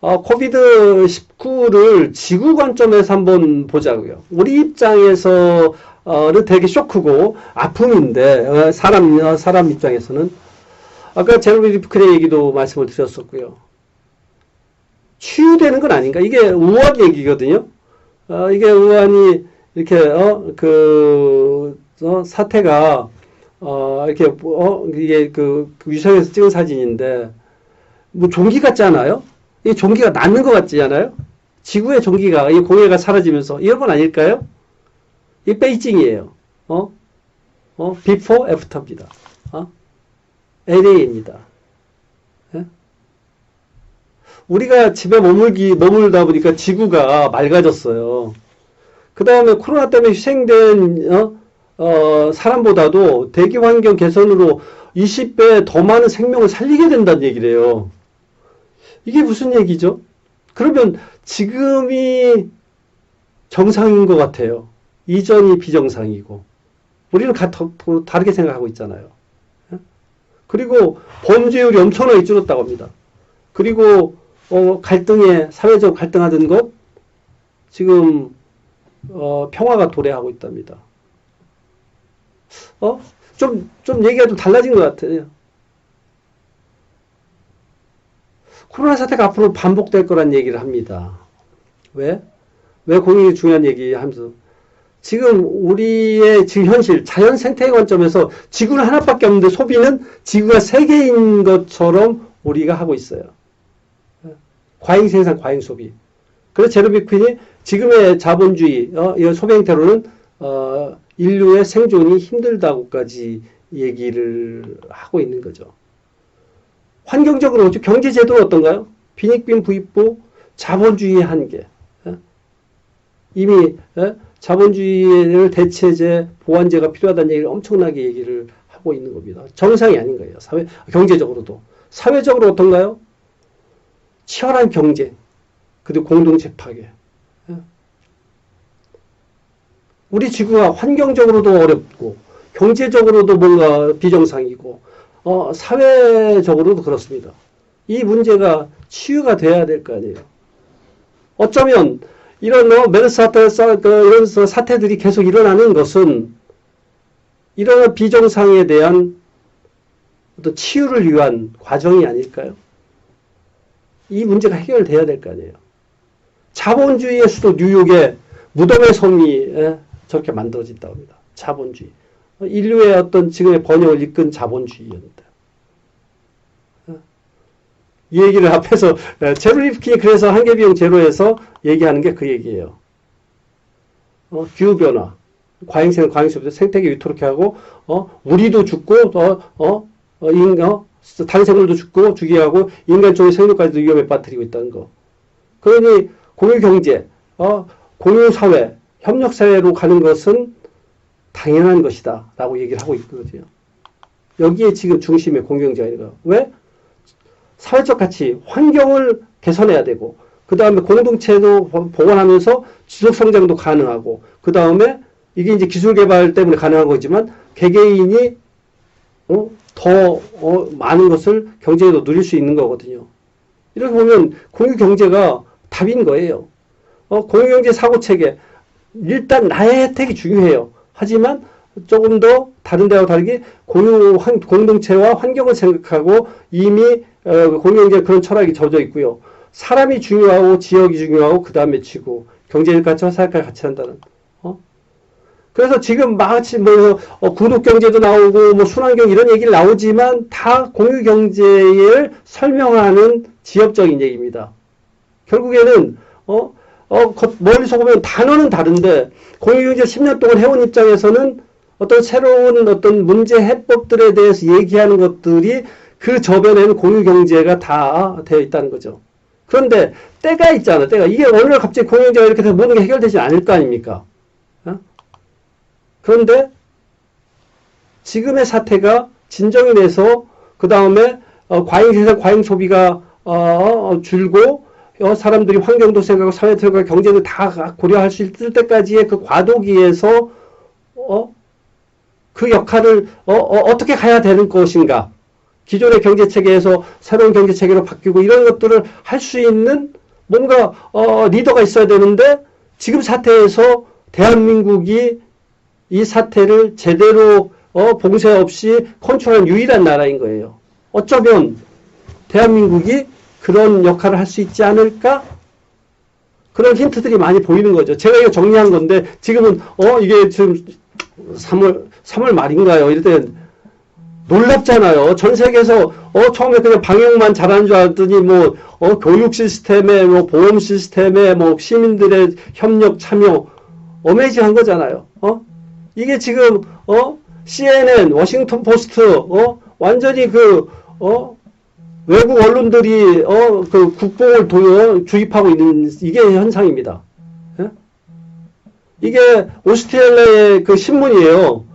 코비드19를 지구 관점에서 한번 보자고요. 우리 입장에서 는 되게 쇼크고 아픔인데 사람 입장에서는 아까 제로비 리프클의 얘기도 말씀을 드렸었고요. 치유되는 건 아닌가? 이게 우한 얘기거든요. 이게 우한이 이렇게 사태가 이렇게 이게 그 위성에서 찍은 사진인데 뭐 종기 같지 않아요? 이 종기가 낫는 것 같지 않아요? 지구의 종기가 이 공해가 사라지면서 이런 건 아닐까요? 이 베이징이에요. before, after입니다. LA입니다. 예? 우리가 집에 머물다 보니까 지구가 맑아졌어요. 그 다음에 코로나 때문에 희생된, 사람보다도 대기 환경 개선으로 20배 더 많은 생명을 살리게 된다는 얘기래요. 이게 무슨 얘기죠? 그러면 지금이 정상인 것 같아요. 이전이 비정상이고 우리는 다르게 생각하고 있잖아요. 그리고 범죄율이 엄청나게 줄었다고 합니다. 그리고 사회적 갈등하던 것 지금 평화가 도래하고 있답니다. 좀 얘기가 좀 달라진 것 같아요. 코로나 사태가 앞으로 반복될 거란 얘기를 합니다. 왜 공익이 중요한 얘기 하면서 지금 우리의 지금 현실 자연 생태의 관점에서 지구는 하나밖에 없는데 소비는 지구가 세 개인 것처럼 우리가 하고 있어요. 과잉 생산, 과잉 소비. 그래서 제로비 퀸이 지금의 자본주의, 이런 소비 행태로는 인류의 생존이 힘들다고까지 얘기를 하고 있는 거죠. 환경적으로 경제 제도는 어떤가요? 빈익빈 부익부, 자본주의의 한계. 이미 자본주의를 대체제, 보완제가 필요하다는 얘기를 엄청나게 얘기를 하고 있는 겁니다. 정상이 아닌 거예요. 경제적으로도. 사회적으로 어떤가요? 치열한 경쟁, 그리고 공동체 파괴. 우리 지구가 환경적으로도 어렵고, 경제적으로도 뭔가 비정상이고, 사회적으로도 그렇습니다. 이 문제가 치유가 돼야 될 거 아니에요. 어쩌면, 이런 메르스 이런 사태들이 계속 일어나는 것은 이런 비정상에 대한 어떤 치유를 위한 과정이 아닐까요? 이 문제가 해결돼야 될 거 아니에요. 자본주의의 수도 뉴욕에 무덤의 섬이 저렇게 만들어진다고 합니다. 자본주의. 인류의 어떤 지금의 번영을 이끈 자본주의였는데. 이 얘기를 앞에서 제로 리프킨이 그래서 한계비용 제로에서 얘기하는 게 그 얘기예요. 기후변화, 과잉생산, 과잉소비, 생태계 위태롭게 하고 우리도 죽고 다른 생물도 죽게 하고 인간 쪽의 생존까지도 위험에 빠뜨리고 있다는 거. 그러니 공유경제, 공유사회, 협력사회로 가는 것은 당연한 것이다 라고 얘기를 하고 있거든요. 여기에 지금 중심에 공유경제가 있는 거예요. 왜? 사회적 가치, 환경을 개선해야 되고 그 다음에 공동체도 보완하면서 지속성장도 가능하고 그 다음에 이게 이제 기술 개발 때문에 가능한 거지만 개개인이 더 많은 것을 경제에도 누릴 수 있는 거거든요. 이렇게 보면 공유경제가 답인 거예요. 공유경제 사고체계 일단 나의 혜택이 중요해요. 하지만 조금 더 다른 데와 다르게 공동체와 환경을 생각하고 이미 공유경제 그런 철학이 젖어 있고요. 사람이 중요하고 지역이 중요하고 그 다음에 지구, 경제적 가치와 사회까지 같이 한다는. 그래서 지금 마치 구독경제도 나오고 순환경 이런 얘기를 나오지만 다 공유경제를 설명하는 지엽적인 얘기입니다. 결국에는 멀리서 보면 단어는 다른데 공유경제 10년 동안 해온 입장에서는 어떤 새로운 어떤 문제 해법들에 대해서 얘기하는 것들이 그 저변에는 공유경제가 다 되어 있다는 거죠. 그런데 때가 있잖아. 때가 이게 어느 날 갑자기 공유경제가 이렇게 돼서 모든 게 해결되지 않을 거 아닙니까? 그런데 지금의 사태가 진정이 돼서 그 다음에 과잉 생산, 과잉 소비가 줄고 사람들이 환경도 생각하고 사회 생각하고 경제도 다 고려할 수 있을 때까지의 그 과도기에서 그 역할을 어떻게 가야 되는 것인가? 기존의 경제 체계에서 새로운 경제 체계로 바뀌고 이런 것들을 할 수 있는 뭔가 리더가 있어야 되는데 지금 사태에서 대한민국이 이 사태를 제대로 봉쇄 없이 컨트롤한 유일한 나라인 거예요. 어쩌면 대한민국이 그런 역할을 할 수 있지 않을까? 그런 힌트들이 많이 보이는 거죠. 제가 이거 정리한 건데 지금은 이게 지금 3월 말인가요? 이럴 때 놀랍잖아요. 전 세계에서 처음에 그냥 방역만 잘하는 줄 알았더니 교육 시스템에 보험 시스템에 시민들의 협력 참여 어메이징한 거잖아요. 이게 지금 CNN, 워싱턴 포스트 완전히 외국 언론들이 그 국뽕을 주입하고 있는 이게 현상입니다. 예? 이게 오스트레일리아의 그 신문이에요.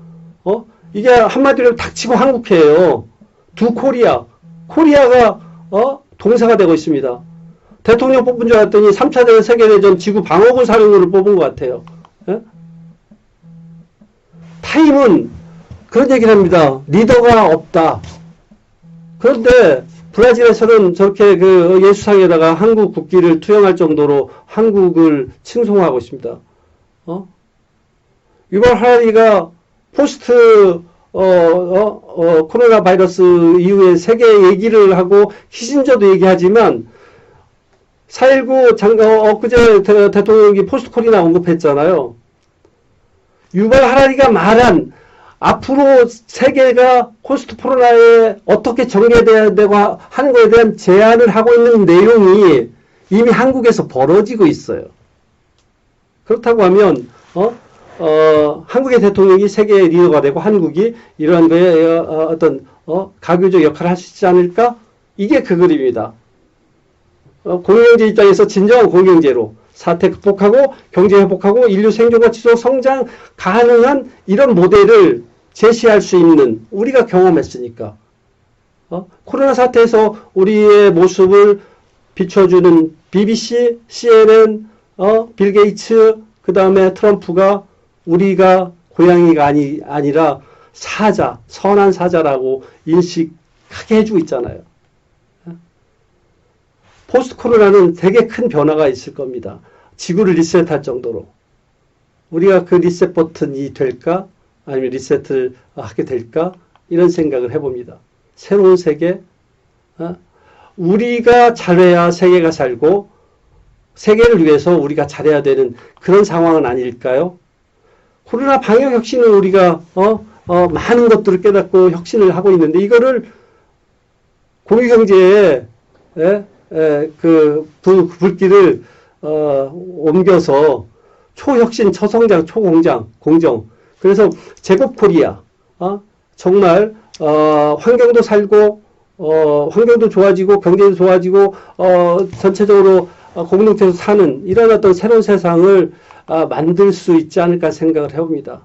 이게 한마디로 닥치고 한국해예요. 두 코리아가 동사가 되고 있습니다. 대통령 뽑은 줄 알았더니 3차 세계대전 지구 방어군 사령부를 뽑은 것 같아요. 예? 타임은 그런 얘기를 합니다. 리더가 없다. 그런데 브라질에서는 저렇게 그 예수상에다가 한국 국기를 투영할 정도로 한국을 칭송하고 있습니다. 유발 하라리가 포스트 코로나 바이러스 이후에 세계 얘기를 하고 키신저도 얘기하지만 4.19 엊그제 대통령이 포스트 코로나 언급했잖아요. 유발 하라리가 말한 앞으로 세계가 포스트 코로나에 어떻게 전개돼야 되고 하는 것에 대한 제안을 하고 있는 내용이 이미 한국에서 벌어지고 있어요. 그렇다고 하면 한국의 대통령이 세계의 리더가 되고 한국이 이러한 거에 어떤 가교적 역할을 할 수 있지 않을까? 이게 그 그림입니다. 공유경제 입장에서 진정한 공유경제로 사태 극복하고 경제 회복하고 인류 생존과 지속 성장 가능한 이런 모델을 제시할 수 있는 우리가 경험했으니까 코로나 사태에서 우리의 모습을 비춰주는 BBC, CNN, 빌 게이츠, 그 다음에 트럼프가 우리가 고양이가 아니라 사자, 선한 사자라고 인식하게 해주고 있잖아요. 포스트 코로나는 되게 큰 변화가 있을 겁니다. 지구를 리셋할 정도로. 우리가 그 리셋 버튼이 될까? 아니면 리셋을 하게 될까? 이런 생각을 해봅니다. 새로운 세계, 우리가 잘해야 세계가 살고 세계를 위해서 우리가 잘해야 되는 그런 상황은 아닐까요? 코로나 방역 혁신은 우리가 많은 것들을 깨닫고 혁신을 하고 있는데 이거를 공유경제에 그 불길을 옮겨서 초혁신, 초성장, 공정. 그래서 제법 코리아 정말 환경도 살고 환경도 좋아지고 경제도 좋아지고 전체적으로 공동체에서 사는 이런 어떤 새로운 세상을 만들 수 있지 않을까 생각을 해봅니다.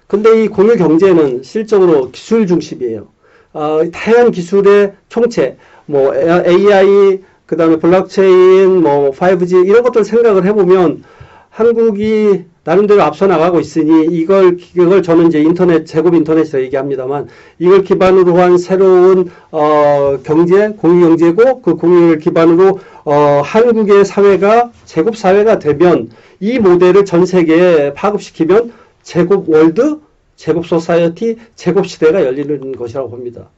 근데 이 공유 경제는 실적으로 기술 중심이에요. 다양한 기술의 총체, AI, 그 다음에 블록체인, 5G 이런 것들 생각을 해보면 한국이 나름대로 앞서 나가고 있으니 이걸 저는 이제 제곱 인터넷에서 얘기합니다만 이걸 기반으로 한 새로운 경제, 공유경제고 그 공유를 기반으로 한국의 사회가 제곱 사회가 되면 이 모델을 전 세계에 파급시키면 제곱 월드, 제곱 소사이어티, 제곱 시대가 열리는 것이라고 봅니다.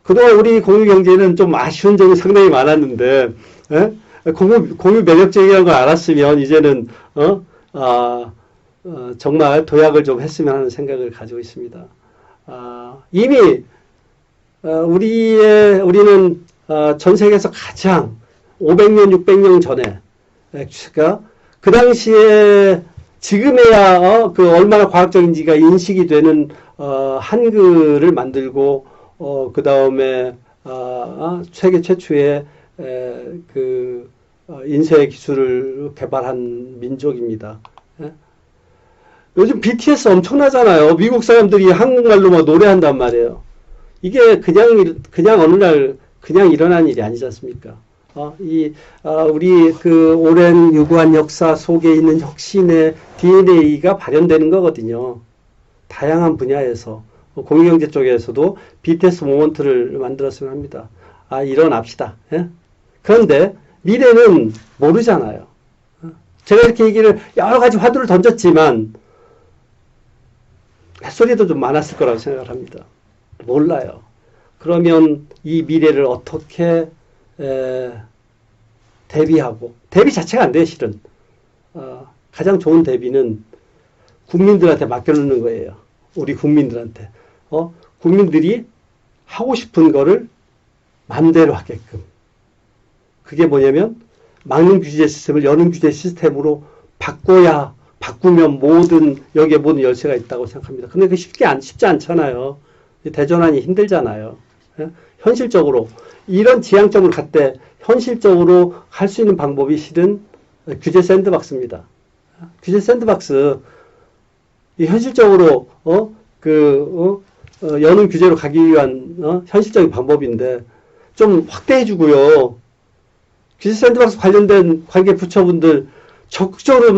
그동안 우리 공유경제는 좀 아쉬운 점이 상당히 많았는데 공유 매력적이라는 걸 알았으면 이제는 정말 도약을 좀 했으면 하는 생각을 가지고 있습니다. 이미 우리는 전 세계에서 가장 500년, 600년 전에, 그러니까 그 당시에 지금에야 그 얼마나 과학적인지가 인식이 되는 한글을 만들고 그 다음에 세계 최초의 그 인쇄 기술을 개발한 민족입니다. 예? 요즘 BTS 엄청나잖아요. 미국 사람들이 한국말로 막 노래한단 말이에요. 이게 그냥 어느 날 그냥 일어난 일이 아니지 않습니까? 우리 그 오랜 유구한 역사 속에 있는 혁신의 DNA가 발현되는 거거든요. 다양한 분야에서. 공유경제 쪽에서도 BTS 모먼트를 만들었으면 합니다. 일어납시다. 예? 그런데 미래는 모르잖아요. 제가 이렇게 얘기를 여러 가지 화두를 던졌지만 햇소리도 좀 많았을 거라고 생각을 합니다. 몰라요. 그러면 이 미래를 어떻게 대비하고, 대비 자체가 안 돼요, 실은. 가장 좋은 대비는 국민들한테 맡겨놓는 거예요. 우리 국민들한테. 국민들이 하고 싶은 거를 마음대로 하게끔. 그게 뭐냐면, 막는 규제 시스템을 여는 규제 시스템으로 바꾸면 여기에 모든 열쇠가 있다고 생각합니다. 근데 그게 쉽지 않잖아요. 대전환이 힘들잖아요. 예? 현실적으로 이런 지향점을 갖되 현실적으로 할 수 있는 방법이 실은 규제 샌드박스입니다. 규제 샌드박스 현실적으로 여는 규제로 가기 위한 현실적인 방법인데 좀 확대해주고요. 규제 샌드박스 관련된 관계 부처분들 적극적으로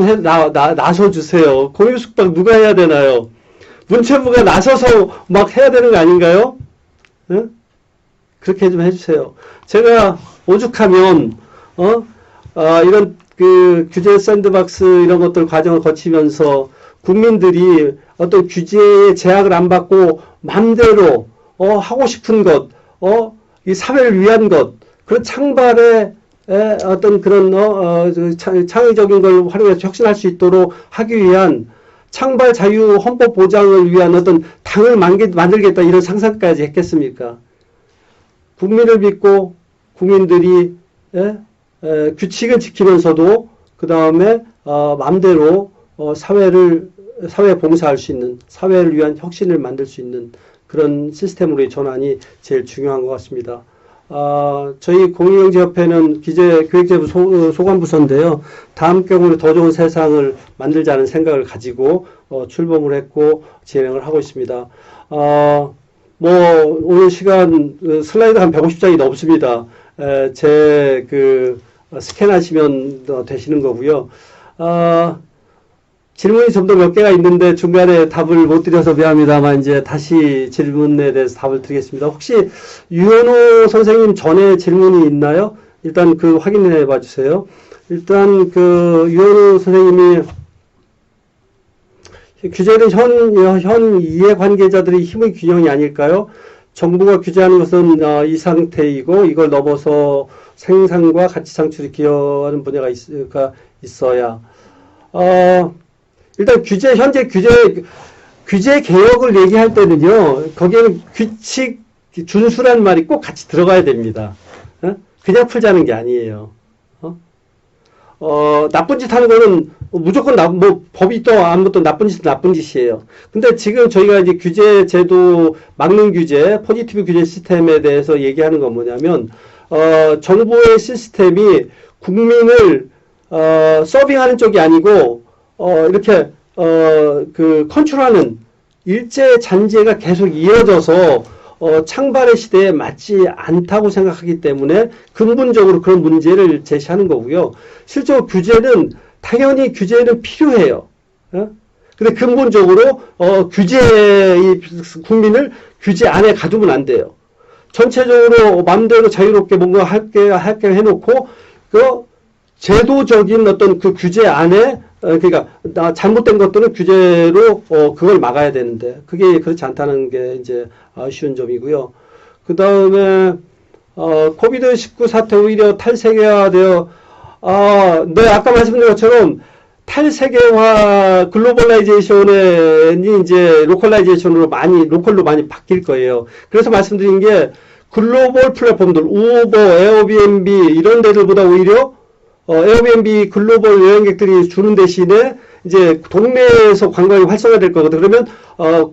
나서주세요. 공유숙박 누가 해야 되나요? 문체부가 나서서 막 해야 되는 거 아닌가요? 네? 그렇게 좀 해주세요. 제가 오죽하면 이런 그 규제 샌드박스 이런 것들 과정을 거치면서 국민들이 어떤 규제의 제약을 안 받고 맘대로 하고 싶은 것, 이 사회를 위한 것, 그런 창발의 어떤 그런 창의적인 걸 활용해서 혁신할 수 있도록 하기 위한 창발 자유 헌법 보장을 위한 어떤 당을 만들겠다 이런 상상까지 했겠습니까? 국민을 믿고 국민들이 규칙은 지키면서도 그 다음에 마음대로 사회에 봉사할 수 있는, 사회를 위한 혁신을 만들 수 있는 그런 시스템으로의 전환이 제일 중요한 것 같습니다. 저희 공유경제협회는 기재교육재부 소관부서인데요. 다음 경우는 더 좋은 세상을 만들자는 생각을 가지고 출범을 했고 진행을 하고 있습니다. 오늘 시간 슬라이드 한 150장이 넘습니다. 제 스캔하시면 되시는 거고요. 질문이 좀 더 몇 개가 있는데 중간에 답을 못 드려서 미안합니다만 이제 다시 질문에 대해서 답을 드리겠습니다. 혹시 유현호 선생님 전에 질문이 있나요? 일단 확인해 봐 주세요. 일단 유현호 선생님이 규제는 현 이해관계자들의 힘의 균형이 아닐까요? 정부가 규제하는 것은 이 상태이고 이걸 넘어서 생산과 가치 창출이 기여하는 분야가 있어야 일단 현재 규제 개혁을 얘기할 때는요, 거기에는 규칙, 준수라는 말이 꼭 같이 들어가야 됩니다. 그냥 풀자는 게 아니에요. 나쁜 짓 하는 거는 무조건 법이 또 아무것도 나쁜 짓은 나쁜 짓이에요. 근데 지금 저희가 이제 규제 제도, 막는 규제, 포지티브 규제 시스템에 대해서 얘기하는 건 뭐냐면, 정부의 시스템이 국민을, 서빙하는 쪽이 아니고, 이렇게, 컨트롤하는 일제 잔재가 계속 이어져서, 창발의 시대에 맞지 않다고 생각하기 때문에 근본적으로 그런 문제를 제시하는 거고요. 실제로 당연히 규제는 필요해요. 근데 근본적으로, 국민을 규제 안에 가두면 안 돼요. 전체적으로 마음대로 자유롭게 뭔가 할게 해놓고, 제도적인 어떤 규제 안에 그러니까 잘못된 것들은 규제로 그걸 막아야 되는데 그게 그렇지 않다는 게 이제 아쉬운 점이고요. 그 다음에 코비드-19 사태 오히려 탈세계화되어 네, 아까 말씀드린 것처럼 탈세계화 글로벌라이제이션이 이제 로컬로 많이 바뀔 거예요. 그래서 말씀드린 게 글로벌 플랫폼들, 우버, 에어비앤비 이런 데들보다 오히려 에어비앤비 글로벌 여행객들이 주는 대신에 이제 동네에서 관광이 활성화될 거거든. 그러면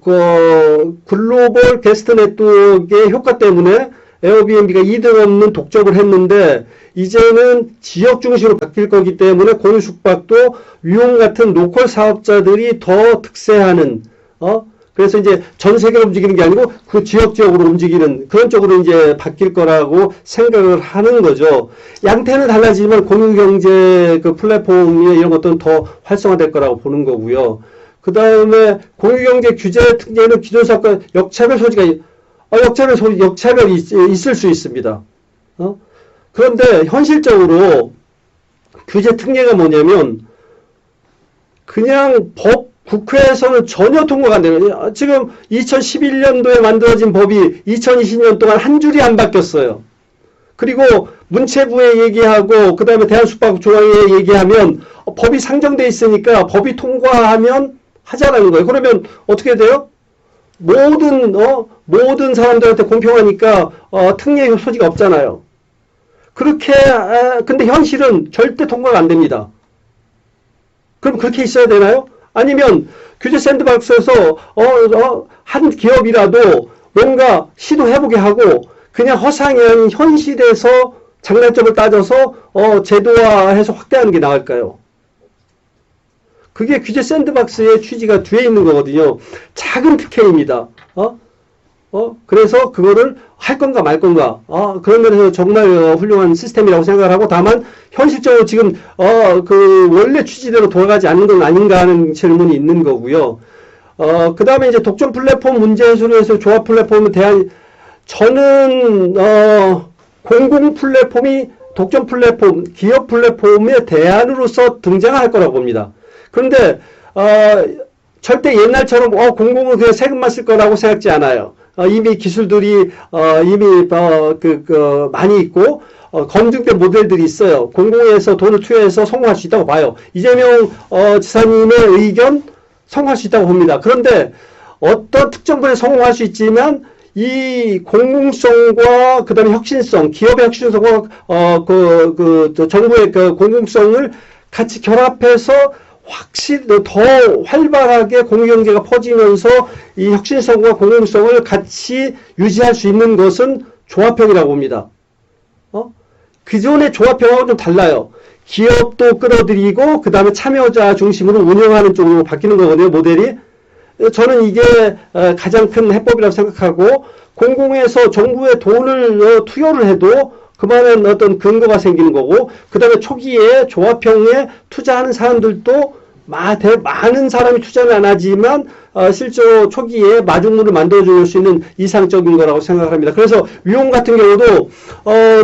그 글로벌 게스트 네트워크의 효과 때문에 에어비앤비가 2등 없는 독점을 했는데 이제는 지역 중심으로 바뀔 거기 때문에 공유 숙박도 위용 같은 로컬 사업자들이 더 득세하는 그래서 이제 전 세계로 움직이는 게 아니고 그 지역적으로 움직이는 그런 쪽으로 이제 바뀔 거라고 생각을 하는 거죠. 양태는 달라지지만 공유경제 그 플랫폼이 이런 것들은 더 활성화될 거라고 보는 거고요. 그 다음에 공유경제 규제 특례는 기존 사업과 역차별 소지가 역차별이 있을 수 있습니다. 그런데 현실적으로 규제 특례가 뭐냐면 그냥 국회에서는 전혀 통과가 안 되는, 지금 2011년도에 만들어진 법이 2020년 동안 한 줄이 안 바뀌었어요. 그리고 문체부에 얘기하고 그 다음에 대한숙박조항에 얘기하면 법이 상정돼 있으니까 법이 통과하면 하자라는 거예요. 그러면 어떻게 돼요? 모든 사람들한테 공평하니까 특례 소지가 없잖아요. 그렇게 근데 현실은 절대 통과가 안 됩니다. 그럼 그렇게 있어야 되나요? 아니면 규제 샌드박스에서 한 기업이라도 뭔가 시도해보게 하고 그냥 허상이 아닌 현실에서 장단점을 따져서 제도화해서 확대하는 게 나을까요? 그게 규제 샌드박스의 취지가 뒤에 있는 거거든요. 작은 특혜입니다. 그래서 그거를 할 건가 말 건가. 그런 면에서 정말 훌륭한 시스템이라고 생각을 하고, 다만 현실적으로 지금 그 원래 취지대로 돌아가지 않는 건 아닌가 하는 질문이 있는 거고요. 그 다음에 이제 독점 플랫폼 문제 해소를 해서 조합 플랫폼에 대한, 저는 공공 플랫폼이 독점 플랫폼, 기업 플랫폼의 대안으로서 등장할 거라고 봅니다. 그런데 절대 옛날처럼 공공은 그냥 세금만 쓸 거라고 생각지 않아요. 이미 기술들이 이미 많이 있고 검증된 모델들이 있어요. 공공에서 돈을 투여해서 성공할 수 있다고 봐요. 이재명 지사님의 의견 성공할 수 있다고 봅니다. 그런데 어떤 특정 분야에 성공할 수 있지만 이 공공성과 그다음에 혁신성, 기업의 혁신성과 정부의 그 공공성을 같이 결합해서 확실히 더 활발하게 공유경제가 퍼지면서 이 혁신성과 공공성을 같이 유지할 수 있는 것은 조합형이라고 봅니다. 기존의 조합형하고 좀 달라요. 기업도 끌어들이고 그 다음에 참여자 중심으로 운영하는 쪽으로 바뀌는 거거든요, 모델이. 저는 이게 가장 큰 해법이라고 생각하고, 공공에서 정부의 돈을 투여를 해도 그만한 어떤 근거가 생기는 거고, 그 다음에 초기에 조합형에 투자하는 사람들도 많은 사람이 투자는 안 하지만 실제로 초기에 마중물을 만들어줄 수 있는 이상적인 거라고 생각을 합니다. 그래서 위용 같은 경우도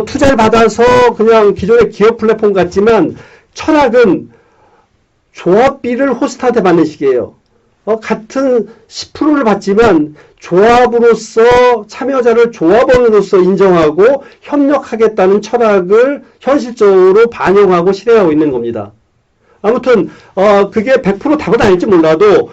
투자를 받아서 그냥 기존의 기업 플랫폼 같지만 철학은 조합비를 호스트한테 받는 식이에요. 같은 10%를 받지만 조합으로서 참여자를 조합원으로서 인정하고 협력하겠다는 철학을 현실적으로 반영하고 실행하고 있는 겁니다. 아무튼 그게 100% 답은 아닐지 몰라도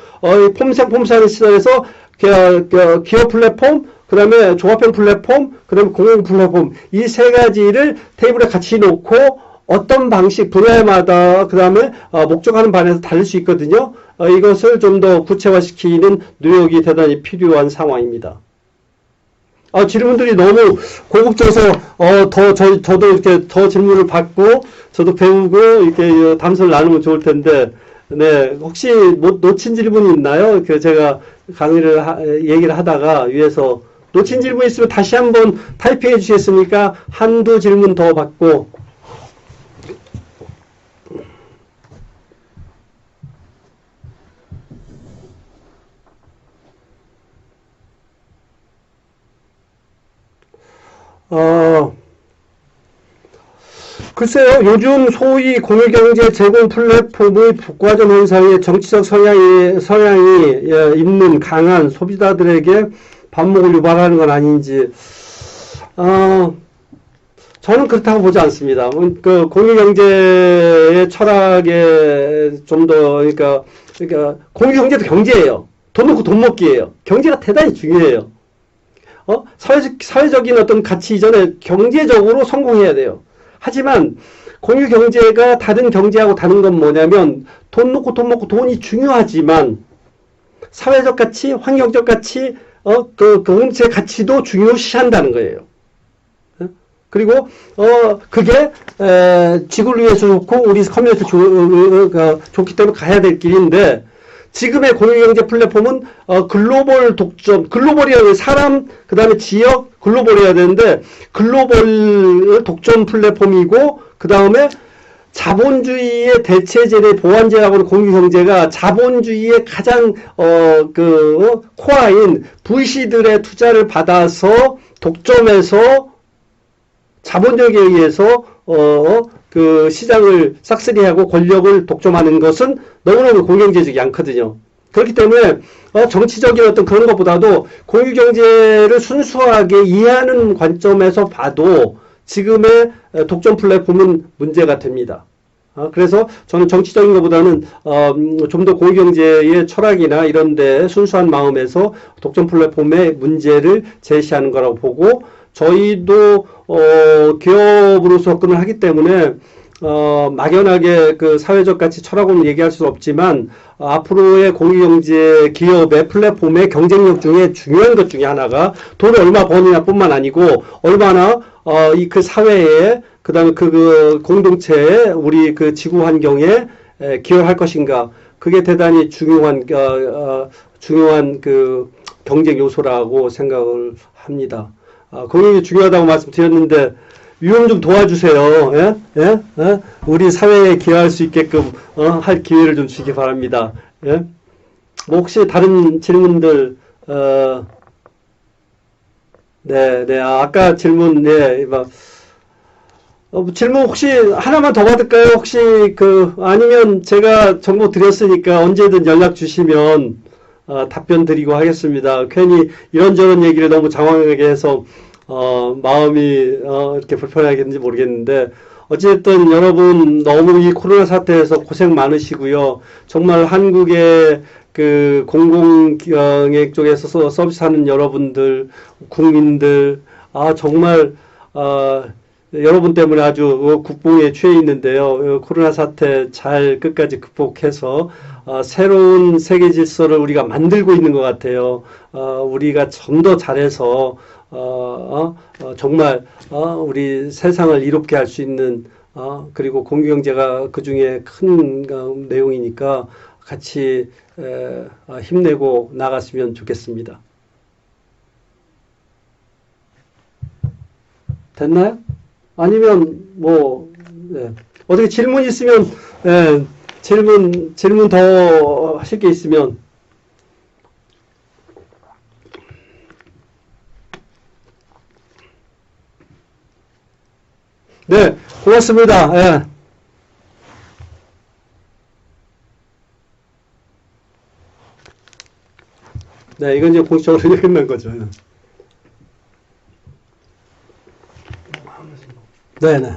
폼생폼사의 시절에서 기업 플랫폼, 그 다음에 조합형 플랫폼, 그 다음에 공공 플랫폼, 이 세 가지를 테이블에 같이 놓고 어떤 방식, 분야마다 그 다음에 목적하는 바에서 다를 수 있거든요. 이것을 좀 더 구체화시키는 노력이 대단히 필요한 상황입니다. 질문들이 너무 고급져서 저도 이렇게 더 질문을 받고 저도 배우고 이렇게 담소를 나누면 좋을 텐데, 네, 혹시 놓친 질문이 있나요? 제가 강의를 얘기를 하다가 위에서 놓친 질문 있으면 다시 한번 타이핑해 주시겠습니까? 한두 질문 더 받고. 글쎄요, 요즘 소위 공유경제 제공 플랫폼의 북과점 현상에 정치적 성향이 있는 강한 소비자들에게 반목을 유발하는 건 아닌지, 저는 그렇다고 보지 않습니다. 그 공유경제의 철학에 좀 더, 그러니까 공유경제도 경제예요. 돈 놓고 돈 먹기예요. 경제가 대단히 중요해요. 사회적인 어떤 가치 이전에 경제적으로 성공해야 돼요. 하지만 공유 경제가 다른 경제하고 다른 건 뭐냐면 돈 놓고 돈 먹고 돈이 중요하지만 사회적 가치, 환경적 가치, 그 공동체 가치도 중요시한다는 거예요. 그리고 그게 지구를 위해서 좋고 우리 커뮤니티 좋기 때문에 가야 될 길인데 지금의 공유경제 플랫폼은 글로벌 독점, 글로벌이야 사람 그다음에 지역 글로벌이어야 되는데 글로벌 독점 플랫폼이고 그다음에 자본주의의 대체제의 보완제라고는 공유경제가 자본주의의 가장 코어인 VC들의 투자를 받아서 독점해서 자본력에 의해서 그 시장을 싹쓸이하고 권력을 독점하는 것은 너무너무 공유경제적이 않거든요. 그렇기 때문에 정치적인 어떤 그런 것보다도 공유경제를 순수하게 이해하는 관점에서 봐도 지금의 독점 플랫폼은 문제가 됩니다. 그래서 저는 정치적인 것보다는 좀 더 공유경제의 철학이나 이런 데 순수한 마음에서 독점 플랫폼의 문제를 제시하는 거라고 보고 저희도 기업으로서 접근을 하기 때문에 막연하게 그 사회적 가치 철학은 얘기할 수 없지만 앞으로의 공유경제 기업의 플랫폼의 경쟁력 중에 중요한 것 중에 하나가 돈을 얼마 버느냐 뿐만 아니고 얼마나 그 사회에 그다음에 그 공동체에 우리 그 지구 환경에 기여할 것인가 그게 대단히 중요한 그 경쟁 요소라고 생각을 합니다. 공유경제 중요하다고 말씀드렸는데 유형 좀 도와주세요. 예? 예? 예? 우리 사회에 기여할 수 있게끔 할 기회를 좀 주시기 바랍니다. 예? 뭐 혹시 다른 질문들 네, 아까 질문 네, 질문 혹시 하나만 더 받을까요? 혹시 아니면 제가 정보 드렸으니까 언제든 연락 주시면 답변 드리고 하겠습니다. 괜히 이런저런 얘기를 너무 장황하게 해서 마음이 이렇게 불편하겠는지 모르겠는데 어쨌든 여러분 너무 이 코로나 사태에서 고생 많으시고요. 정말 한국의 그 공공기획 쪽에서 서비스하는 여러분들, 국민들 정말 여러분 때문에 아주 국뽕에 취해 있는데요. 코로나 사태 잘 끝까지 극복해서 새로운 세계 질서를 우리가 만들고 있는 것 같아요. 우리가 좀 더 잘해서 정말 우리 세상을 이롭게 할 수 있는 그리고 공유경제가 그 중에 큰 내용이니까 같이 힘내고 나갔으면 좋겠습니다. 됐나요? 아니면 네. 어떻게 질문 있으면 질문 더 하실 게 있으면 네, 고맙습니다. 예. 네, 이건 이제 공식적으로 이제 끝난 거죠. 네, 네.